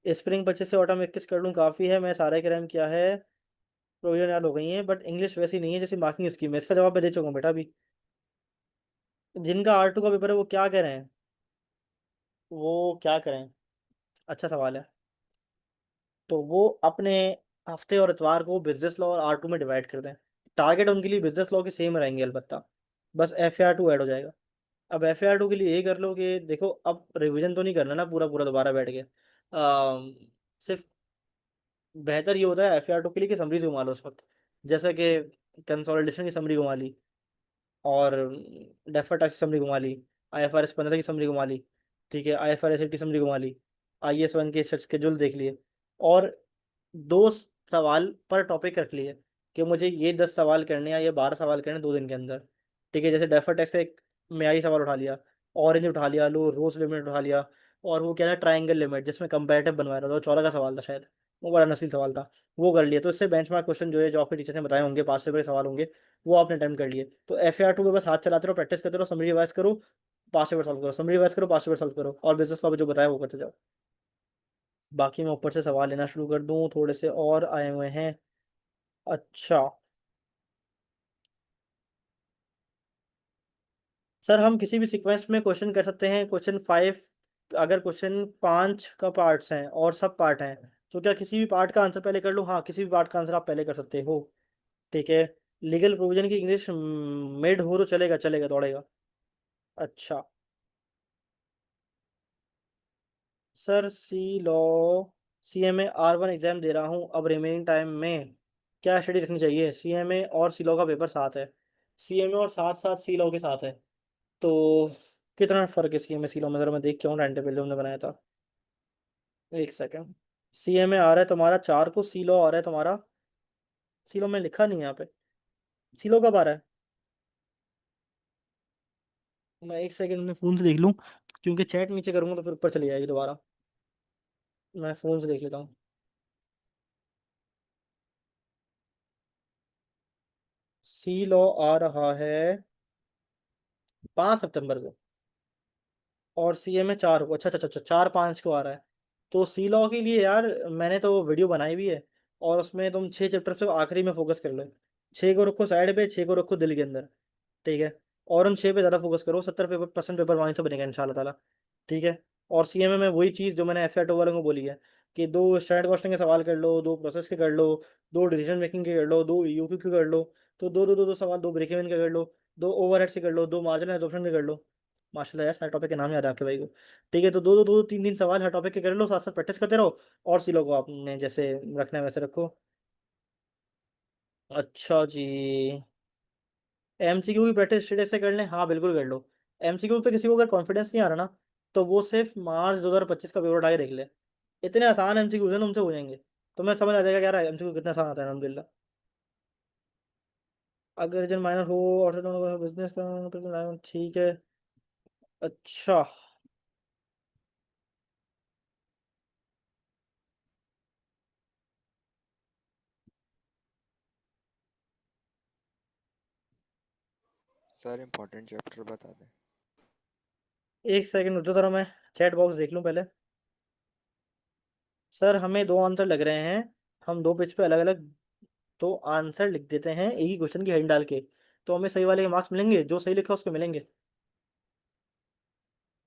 A: स्प्रिंग 25 से ऑटम 21 कर लूँ, काफ़ी है, मैं सारे क्रैम किया है, प्रोविजन याद हो गई हैं, बट इंग्लिश वैसी नहीं है जैसी मार्किंग स्कीम है। इसका जवाब मैं दे चुका हूँ बेटा अभी। जिनका R2 का पेपर है वो क्या करें, वो क्या करें? अच्छा सवाल है। तो वो अपने हफ्ते और इतवार को बिजनेस लॉ और R2 में डिवाइड कर दें। टारगेट उनके लिए बिजनेस लॉ के सेम रहेंगे अलबत्ता, बस FAR2 ऐड हो जाएगा। अब FAR2 के लिए ये कर लो कि देखो, अब रिवीजन तो नहीं करना ना पूरा पूरा दोबारा बैठ के, सिर्फ बेहतर ये होता है FAR2 के लिए कि समरीज घुमा लो उस वक्त, जैसे कि कंसोलिडेशन की समरी घुमा ली, और डेफर टैक्स की समरी घुमा ली, IFRS 15 की समरी घुमा ली, ठीक है, IFRS 8 की समरी घुमा ली, IS1 के शेड्यूल देख लिए, और दो सवाल पर टॉपिक रख लिए कि मुझे ये 10 सवाल करने हैं या ये 12 सवाल करने हैं 2 दिन के अंदर। ठीक है, जैसे डेफर टैक्स का एक म्यारी सवाल उठा लिया, ऑरेंज उठा लिया, लो रोज लिमिट उठा लिया, और वो क्या था ट्राइंगल लिमिट जिसमें कंपैरेटिव बनवाया था, तो 14 का सवाल था शायद, वो बड़ा नस्ली सवाल था, वो कर लिया। तो इससे बेंचमार्क क्वेश्चन जो है जो आपके टीचर ने बताए होंगे, 5 से बड़े सवाल होंगे, वो आपने अटेम्प्ट कर लिए। तो FAR2 में बस हाथ चलाते रहो, प्रैक्टिस करते रहो, समरी रिवाइज करो, 5 पेपर सॉल्व करो, समरी रिवाइज करो, 5 पेपर सॉल्व करो, और बिजनेस लॉ जो बताया वो करते जाओ। बाकी मैं ऊपर से सवाल लेना शुरू कर दूं, थोड़े से और आए हुए हैं। अच्छा सर, हम किसी भी सीक्वेंस में क्वेश्चन कर सकते हैं क्वेश्चन 5, अगर क्वेश्चन 5 का पार्ट्स हैं और सब पार्ट हैं, तो क्या किसी भी पार्ट का आंसर पहले कर लूँ? हाँ, किसी भी पार्ट का आंसर आप पहले कर सकते हो। ठीक है, लीगल प्रोविजन की इंग्लिश मेड हो तो चलेगा, चलेगा, दौड़ेगा। अच्छा सर, CMA R1 एग्जाम दे रहा हूँ, अब रिमेनिंग टाइम में क्या स्टडी रखनी चाहिए? CMA और सी लॉ का पेपर साथ है, CMA और साथ साथ सी लॉ के साथ है, तो कितना फर्क है CMA सी लॉ में? जरा मैं देख के आऊँ टाइम टेबल जो हमने बनाया था, एक सेकंड। CMA आ रहा है तुम्हारा 4 को, सी लॉ आ रहा है तुम्हारा, सी लॉ में लिखा नहीं है यहाँ पे, सी लॉ कब आ रहा है? मैं एक सेकंड में फ़ोन से देख लूँ, क्योंकि चैट नीचे करूँगा तो फिर ऊपर चली जाएगी दोबारा। मैं फ़ोन से देख लेता हूँ। सी लॉ आ रहा है 5 सितंबर को, और CMA 4 को, अच्छा अच्छा अच्छा अच्छा, 4/5 को आ रहा है। तो सी लॉ के लिए यार मैंने तो वीडियो बनाई भी है, और उसमें तुम 6 चैप्टर से आखिरी में फोकस कर लो, 6 को रखो साइड पे, 6 को रखो दिल के अंदर। ठीक है, और उन 6 पे ज़्यादा फोकस करो, 70% पेपर वहीं से बनेगा इंशाल्लाह ताला। ठीक है, और CMA में वही चीज़ जो मैंने FAR2 वालों को बोली है, कि 2 स्टैंडर्ड कॉस्टिंग के सवाल कर लो, 2 प्रोसेस के कर लो, 2 डिसीजन मेकिंग के कर लो, 2 EOQ के कर लो, तो दो सवाल, 2 ब्रेक इवन के कर लो, 2 ओवरहेड से कर लो, 2 मार्जिनल एब्जॉर्प्शन के कर लो। माशाल्लाह यार, सारे टॉपिक के नाम याद है आपके भाई को। ठीक है, तो दो दो दो 3 3 सवाल हर टॉपिक के कर लो, साथ साथ प्रैक्टिस करते रहो, और सी लो को आपने जैसे रखना है वैसे रखो। अच्छा जी, MCQ की प्रैक्टिस स्टेटस से कर लें? हाँ बिल्कुल कर लो। MCQ पे किसी को अगर कॉन्फिडेंस नहीं आ रहा ना, तो वो सिर्फ मार्च 2025 का पेपर उठा के देख ले, इतने आसान MCQ है ना, उनसे हो जाएंगे। तो मैं समझ आ जाएगा यार MCQ कितना आसान आता है, अलहमदिल्ला। अगर रीजन माइनर हो और बिजनेस का, ठीक है। अच्छा
F: सर इम्पोर्टेंट चैप्टर बता दें।
A: एक सेकंड रुको जरा, मैं चैट बॉक्स देख लूँ पहले। सर हमें 2 आंसर लग रहे हैं, हम 2 पेज पे अलग अलग 2 आंसर लिख देते हैं एक ही क्वेश्चन की हेडिंग डाल के, तो हमें सही वाले के मार्क्स मिलेंगे, जो सही लिखा उसके मिलेंगे।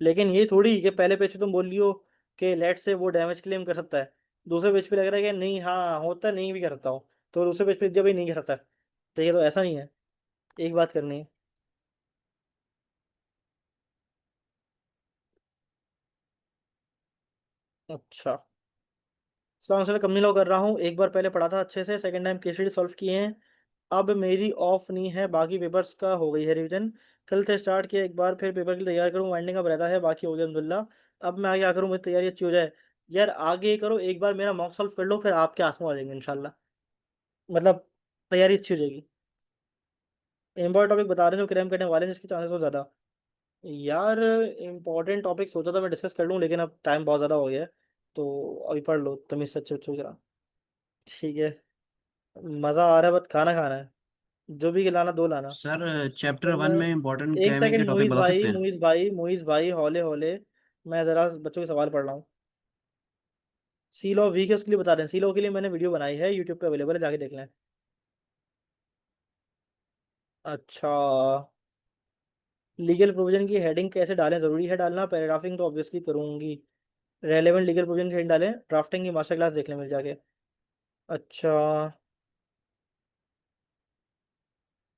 A: लेकिन ये थोड़ी कि पहले पेज पे तुम बोल लियो कि लेट से वो डैमेज क्लेम कर सकता है, दूसरे पेज पे लग रहा है कि नहीं, हाँ होता है, नहीं भी कर सकता हूँ, तो दूसरे पेज पे दिया भाई नहीं कर सकता। तो ये तो ऐसा नहीं है, एक बात करनी है। अच्छा, सर कंपनी लॉ कर रहा हूँ, एक बार पहले पढ़ा था अच्छे से, second time case study solve किए हैं। अब मेरी ऑफ नहीं है, बाकी पेपर्स का हो गई है रिवीजन, कल से स्टार्ट किया, एक बार फिर पेपर के लिए तैयार करूँ, वाइंडिंग अप रहता है, बाकी हो गया अलहमदिल्ला। अब मैं आगे क्या करूँ, मेरी तैयारी अच्छी हो जाए। यार आगे करो, एक बार मेरा मॉक सॉल्व कर लो, फिर आपके आंसू आ जाएंगे इंशाल्लाह, मतलब तैयारी अच्छी हो जाएगी। इम्पोर्टेंट टॉपिक बता रहे हैं जो क्रैम करने वाले हैं जिसके चांसेस हो ज़्यादा। यार इंपॉर्टेंट टॉपिक सोचा था मैं डिस्कस कर लूँ, लेकिन अब टाइम बहुत ज़्यादा हो गया है, तो अभी पढ़ लो तमीज़ से, अच्छे अच्छे जरा। ठीक है, मज़ा आ रहा है, बस खाना खाना है, जो भी खिलाना 2 लाना।
G: सर चैप्टर
A: तो
G: 1
A: मैं
G: में इम्पोर्टेंट
A: एक
G: क्रैमिंग के
A: सेकंड,
G: टॉपिक
A: मुइज
G: बता
A: भाई
G: सकते हैं?
A: मुइज भाई मुइज भाई, हौले हौले, मैं ज़रा बच्चों के सवाल पढ़ रहा हूँ। सी लॉ वी के उसके लिए बता रहे हैं, सी लॉ के लिए मैंने वीडियो बनाई है, यूट्यूब पे अवेलेबल है, जाके देख लें। अच्छा लीगल प्रोविजन की हेडिंग कैसे डालें, ज़रूरी है डालना, पैराग्राफिंग तो ऑब्वियसली करूँगी। रेलेवेंट लीगल प्रोविजन की हेडिंग डालें, ड्राफ्टिंग की मास्टर क्लास देख लें मिल जाके। अच्छा,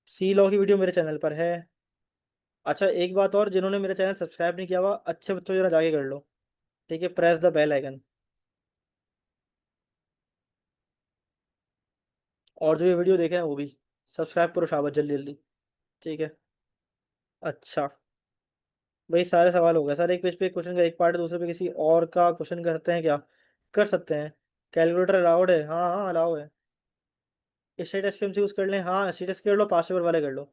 A: सी लॉ की वीडियो मेरे चैनल पर है। अच्छा एक बात और, जिन्होंने मेरा चैनल सब्सक्राइब नहीं किया हुआ अच्छे बच्चों जरा जाके कर लो, ठीक है, प्रेस द बेल आइकन। और जो ये वीडियो देख रहे हैं वो भी सब्सक्राइब करो शाबाश, जल्दी जल्दी, ठीक है। अच्छा भाई सारे सवाल हो गए सर, एक पेज पे क्वेश्चन का एक पार्ट है, दूसरे पे किसी और का क्वेश्चन कर सकते हैं क्या? कर सकते हैं। कैलकुलेटर अलाउड है, हाँ हाँ अलाउ है। स्टेट एसक्यूएमसी यूज़ कर लें, हाँ स्टेट एसक्यूएमसी कर लो, पास पेपर वाले कर लो।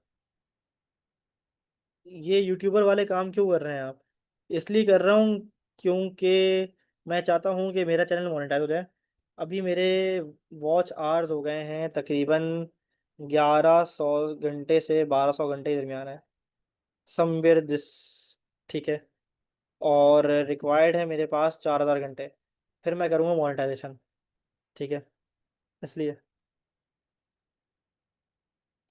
A: ये यूट्यूबर वाले काम क्यों कर रहे हैं आप? इसलिए कर रहा हूँ क्योंकि मैं चाहता हूँ कि मेरा चैनल मोनेटाइज हो जाए। अभी मेरे वॉच आवर्स हो गए हैं तकरीबन 1100 घंटे से 1200 घंटे के दरमियान है, समवेयर दिस, ठीक है। और रिक्वायर्ड है मेरे पास 4000 घंटे, फिर मैं करूँगा मोनेटाइजेशन, ठीक है, इसलिए।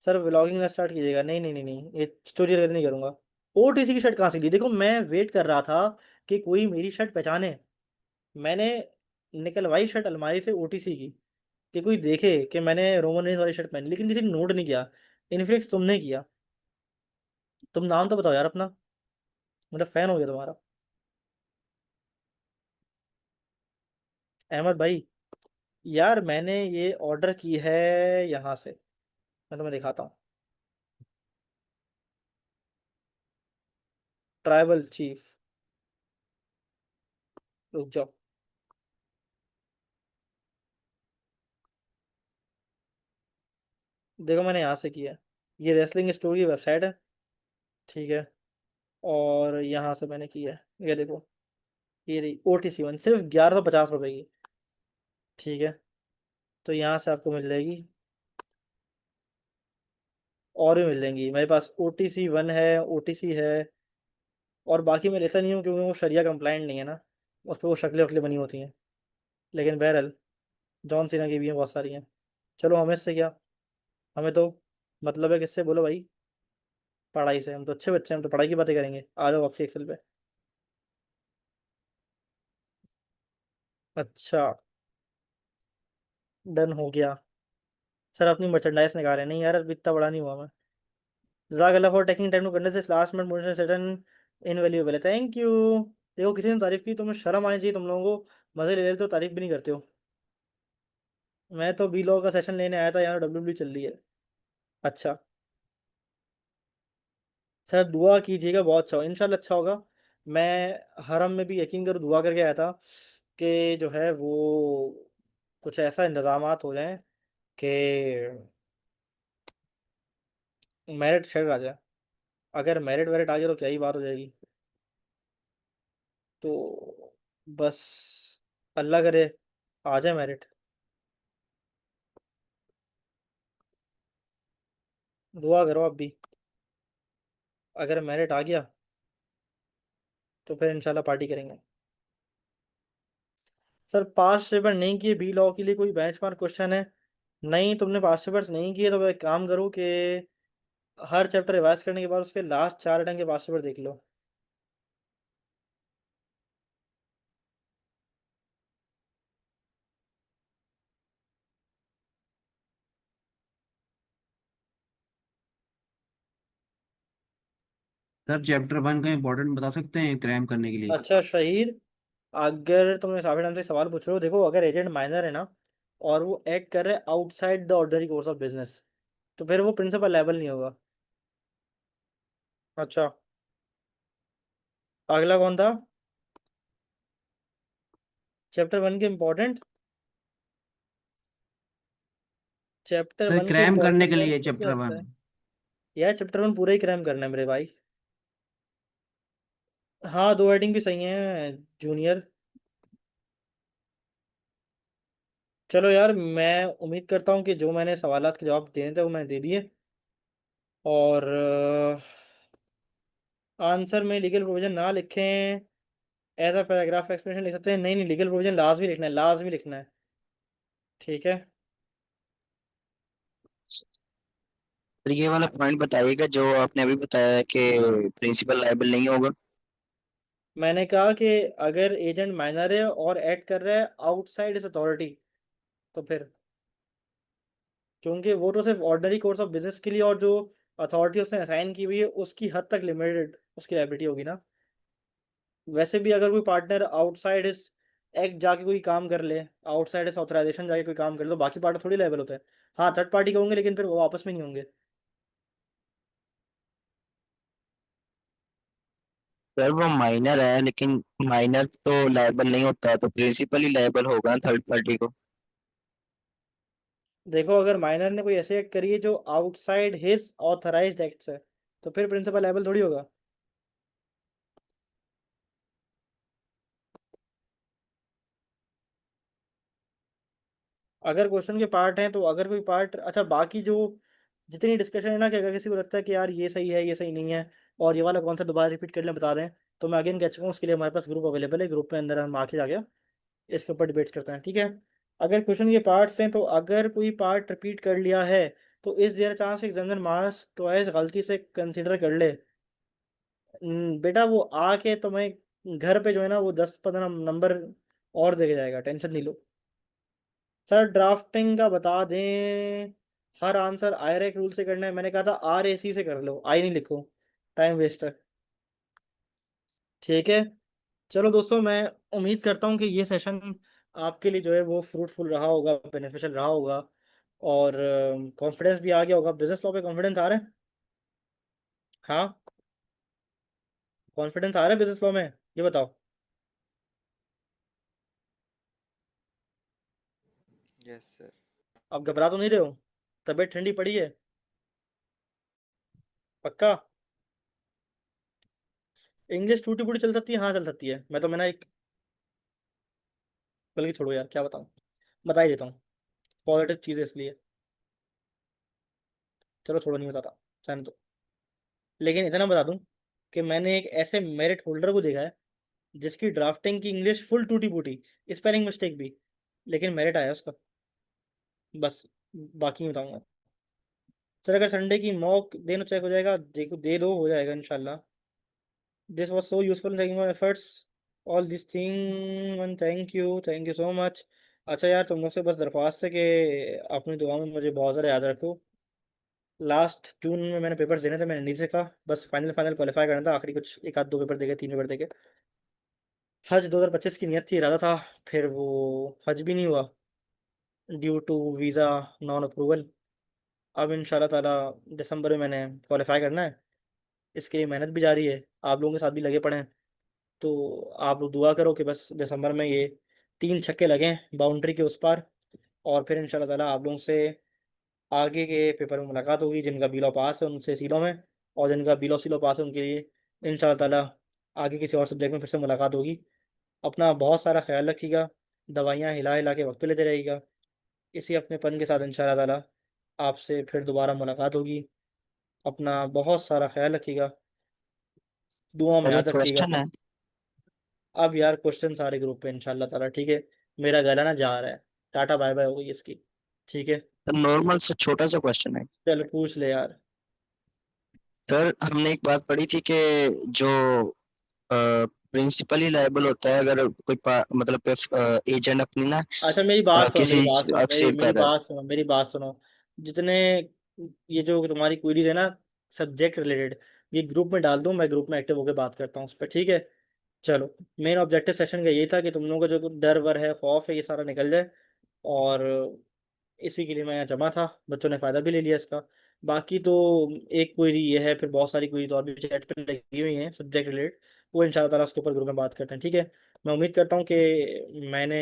A: सर व्लॉगिंग ना स्टार्ट कीजिएगा, नहीं नहीं नहीं नहीं, ये स्टोरी वगैरह नहीं करूँगा। ओटीसी की शर्ट कहाँ से ली? देखो मैं वेट कर रहा था कि कोई मेरी शर्ट पहचाने, मैंने निकलवाई शर्ट अलमारी से ओटीसी की, कि कोई देखे कि मैंने रोमन रेंज वाली शर्ट पहनी, लेकिन किसी ने नोट नहीं किया। इनफ्लेक्स तुमने किया। तुम नाम तो बताओ यार अपना, मेरा फ़ैन हो गया तुम्हारा। अहमद भाई, यार मैंने ये ऑर्डर की है यहाँ से, मैं तुम्हें दिखाता हूँ। ट्राइबल चीफ, रुक जाओ, देखो मैंने यहाँ से किया है। ये रेसलिंग स्टोर की वेबसाइट है, ठीक है। और यहाँ से मैंने किया है, ये देखो, ये रही OTC 1, सिर्फ 1150 रुपये की, ठीक है। तो यहाँ से आपको मिल जाएगी, और भी मिल जाएंगी मेरे पास। OTC 1 है, OTC है, और बाकी मैं लेता नहीं हूँ क्योंकि वो शरिया कंप्लाइंट नहीं है ना, उस पर वो शक्लें वकलें बनी होती हैं। लेकिन बहरहाल जॉन सीना की भी हैं बहुत सारी हैं। चलो हमें इससे क्या, हमें तो मतलब है किससे, बोलो भाई? पढ़ाई से, हम तो अच्छे बच्चे हैं, हम तो पढ़ाई की बातें करेंगे। आ जाओ ऑफिस एक्सेल पे। अच्छा, डन हो गया। सर अपनी मर्चेंडाइज निकाल रहे हैं, नहीं यार अभी इतना बड़ा नहीं हुआ मैं। जज़ाकल्लाह for taking time to conduct this last minute motivation session, invaluable है, थैंक यू। देखो किसी ने तारीफ की, तुम्हें शर्म आनी चाहिए तुम लोगों को, मजे ले लेते हो तारीफ भी नहीं करते हो। मैं तो बी लॉ का सेशन लेने आया था, यहाँ WW चल रही है। अच्छा सर दुआ कीजिएगा, बहुत अच्छा हो, इंशाल्लाह अच्छा होगा। मैं हरम में भी यकीन करो दुआ करके आया था कि जो है वो कुछ ऐसा इंतज़ामात हो जाएं कि मेरिट शेयर आ जाए। अगर मेरिट वेरिट आ गया तो क्या ही बात हो जाएगी। तो बस अल्लाह करे आ जाए मेरिट, दुआ करो आप भी। अगर मेरिट आ गया तो फिर इंशाल्लाह पार्टी करेंगे। सर पास पेपर नहीं किए बी लॉ के लिए, कोई बेंचमार्क क्वेश्चन है? नहीं तुमने पास पेपर्स नहीं किए तो एक काम करो कि हर चैप्टर रिवाइज करने के बाद उसके लास्ट 4 अटेम्प्ट के पास पेपर देख लो।
G: सर चैप्टर 1 का इम्पोर्टेंट बता सकते हैं क्रैम करने के लिए?
A: अच्छा शहीर, अगर तुमने काफी टाइम से सवाल पूछ रहे हो, देखो अगर एजेंट माइनर है ना, और वो एक्ट कर रहे हैं outside the ordinary course of business, तो फिर वो प्रिंसिपल लेवल नहीं होगा। अच्छा, अगला कौन था? चैप्टर 1 के इम्पोर्टेंट, चैप्टर
G: सर
A: वन के
G: क्रैम करने
A: इम्पोर्टेंट
G: के
A: यार
G: लिए
A: इसमें क्या
G: चैप्टर
A: होता
G: वन
A: है? यार चैप्टर 1 पूरा ही क्रैम करना है मेरे भाई। हाँ दो हेडिंग भी सही है जूनियर। चलो यार मैं उम्मीद करता हूँ कि जो मैंने सवालात के जवाब देने थे वो मैंने दे दिए। और आंसर में लीगल प्रोविजन ना लिखें, एज अ पैराग्राफ एक्सप्लेनेशन लिख सकते हैं, नहीं नहीं लीगल प्रोविजन लाजमी लिखना है, लाजमी लिखना है, ठीक है।
C: तो ये वाला पॉइंट बताइएगा जो आपने अभी बताया है कि प्रिंसिपल लायबल नहीं होगा।
A: मैंने कहा कि अगर एजेंट माइनर है और एक्ट कर रहा है आउटसाइड इस अथॉरिटी, तो फिर, क्योंकि वो तो सिर्फ ऑर्डिनरी कोर्स ऑफ बिजनेस के लिए, और जो अथॉरिटी उसने असाइन की हुई है उसकी हद तक लिमिटेड उसकी लाइबिलिटी होगी ना। वैसे भी अगर कोई पार्टनर आउटसाइड इस एक्ट जाके कोई काम कर ले, आउटसाइड इस ऑथराइजेशन जाके कोई काम कर ले, तो बाकी पार्टनर थोड़ी लायबल होते हैं। हाँ, थर्ड पार्टी के होंगे, लेकिन फिर वो आपस में नहीं होंगे।
C: सर वो माइनर है, लेकिन माइनर तो लायबल नहीं होता, तो प्रिंसिपल ही लायबल होगा थर्ड पार्टी को।
A: देखो, अगर माइनर ने कोई ऐसे एक्ट करी है जो आउटसाइड हिज ऑथराइज्ड एक्ट्स है, तो फिर प्रिंसिपल लायबल थोड़ी होगा। अगर क्वेश्चन के पार्ट हैं तो अगर कोई पार्ट, अच्छा बाकी जो जितनी डिस्कशन है ना, कि अगर किसी को लगता है कि यार ये सही है ये सही नहीं है, और ये वाला कॉन्सेप्ट दोबारा रिपीट कर लें बता दें, तो मैं अगेन कह चुका हूँ, उसके लिए हमारे पास ग्रुप अवेलेबल है। ग्रुप में अंदर हम आके जाके इसके ऊपर डिबेट्स करते हैं, ठीक है। अगर क्वेश्चन के पार्ट्स हैं, तो अगर कोई पार्ट रिपीट कर लिया है, तो is there chance examiner marks twice गलती से कंसिडर कर ले। बेटा वो आके तुम्हें घर पे जो है ना वो 10-15 नंबर और देके जाएगा, टेंशन नहीं लो। सर ड्राफ्टिंग का बता दें, हर आंसर आयरेक रूल से करना है। मैंने कहा था RAC से कर लो, आई नहीं लिखो, टाइम वेस्ट है। ठीक है, चलो दोस्तों, मैं उम्मीद करता हूँ कि ये सेशन आपके लिए जो है वो फ्रूटफुल रहा होगा, बेनिफिशियल रहा होगा, और कॉन्फिडेंस भी आ गया होगा। बिजनेस लॉ पे कॉन्फिडेंस आ रहा है? हाँ, कॉन्फिडेंस आ रहा है बिजनेस लॉ में, ये बताओ।
F: Yes sir.
A: आप घबरा तो नहीं रहे हो? तबीयत ठंडी पड़ी है? पक्का? इंग्लिश टूटी फूटी चल सकती है? हाँ चल सकती है। मैंने एक, बल्कि छोड़ो यार, क्या बताऊँ, बता ही देता हूँ। पॉजिटिव चीज़ है इसलिए, चलो छोड़ो, नहीं बताता, जाने दो। लेकिन इतना बता दूं कि मैंने एक ऐसे मेरिट होल्डर को देखा है जिसकी ड्राफ्टिंग की इंग्लिश फुल टूटी फूटी, स्पेलिंग मिस्टेक भी, लेकिन मेरिट आया उसका। बस, बाकी नहीं बताऊंगा। चल, अगर संडे की मॉक देना चेक हो जाएगा, देखो दे दो, हो जाएगा इंशाल्लाह। This was so useful, thank you efforts, all this thing, thank you so much. अच्छा यार, तुम लोग से बस दरख्वास्त है कि अपनी दुआ में मुझे बहुत ज़्यादा याद रखो। लास्ट जून में मैंने पेपर्स देने थे, मैंने नहीं सीखा, बस फाइनल फाइनल क्वालिफाई करना था, आखिरी कुछ एक आध दो पेपर देके, 3 पेपर देके। हज 2025 की नियत थी, इरादा था, फिर वो हज भी नहीं हुआ due to visa non approval. अब इंशाल्लाह ताला दिसंबर में मैंने क्वालिफाई करना है, इसके लिए मेहनत भी जारी है, आप लोगों के साथ भी लगे पड़े हैं। तो आप लोग दुआ करो कि बस दिसंबर में ये 3 छक्के लगें बाउंड्री के उस पार, और फिर इंशाल्लाह ताला आप लोगों से आगे के पेपर में मुलाकात होगी। जिनका बीलो पास है उनसे सीलो में, और जिनका बीलो सीलो पास है उनके लिए इंशाल्लाह ताला आगे किसी और सब्जेक्ट में फिर से मुलाकात होगी। अपना बहुत सारा ख्याल रखिएगा, दवाइयाँ हिला हिला के वक्त पे लेते रहिएगा। इसी अपनेपन के साथ इंशाल्लाह ताला आपसे फिर दोबारा मुलाकात होगी। अपना बहुत सारा ख्याल रखिएगा, दुआ में
C: सर एक
A: याद रखिएगा।
C: क्वेश्चन है।
A: अब यार क्वेश्चन सारे ग्रुप पे इंशाल्लाह ताला, ठीक है। मेरा गला ना जा रहा है, टाटा बाय बाय हो गई इसकी, ठीक है।
C: सर नॉर्मल से छोटा सा क्वेश्चन है।
A: चलो पूछ ले यार।
C: सर हमने एक बात पढ़ी थी कि जो प्रिंसिपल ही लायबल होता है अगर कोई मतलब एजेंट अपनी ना
A: अच्छा मेरी बात सुनो,
C: किसी
A: मेरी बात सुनो, मेरी
C: सेव
A: मेरी
C: कर रहा है।
A: बात सुनो, मेरी बात सुनो। जितने ये जो तुम्हारी क्वेरीज है ना, सब्जेक्ट रिलेटेड, ये ग्रुप में डाल दूँ, मैं ग्रुप में एक्टिव होकर बात करता हूँ उस पर, ठीक है। चलो, मेन ऑब्जेक्टिव सेशन का यही था कि तुम लोगों का जो डर वर है, खौफ है, ये सारा निकल जाए, और इसी के लिए मैं यहाँ जमा था। बच्चों ने फ़ायदा भी ले लिया इसका। बाकी तो एक क्वेरी ये है, फिर बहुत सारी क्वेरीज और भी चैट पे लगी हुई हैं सब्जेक्ट रिलेटेड, वो इंशाल्लाह ताला उसके ऊपर ग्रुप में बात करते हैं, ठीक है। मैं उम्मीद करता हूँ कि मैंने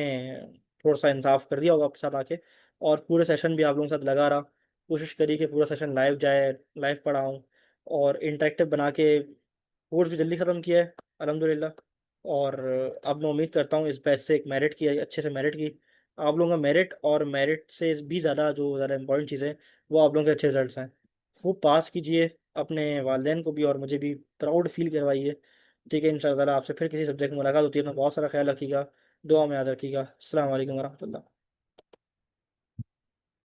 A: थोड़ा सा इंसाफ कर दिया होगा आपके साथ आके, और पूरे सेशन भी आप लोगों के साथ लगा रहा। कोशिश करिए कि पूरा सेशन लाइव जाए, लाइव पढ़ाऊँ, और इंटरेक्टिव बना के कोर्स भी जल्दी ख़त्म किया है अल्हम्दुलिल्लाह। और अब मैं उम्मीद करता हूँ इस बैच से एक मेरिट की, अच्छे से मेरिट की, आप लोगों का मेरिट, और मेरिट से भी ज़्यादा जो ज़्यादा इंपॉर्टेंट चीज़ है, वो आप लोगों के अच्छे रिजल्ट्स हैं। खूब पास कीजिए, अपने वालदेन को भी और मुझे भी प्राउड फील करवाइए, ठीक है। इंशाअल्लाह आपसे फिर किसी सब्जेक्ट में मुलाकात होती है, अपना बहुत सारा ख्याल रखिएगा, दुआ में याद रखिएगा। अस्सलाम वालेकुम वरहमतुल्लाह।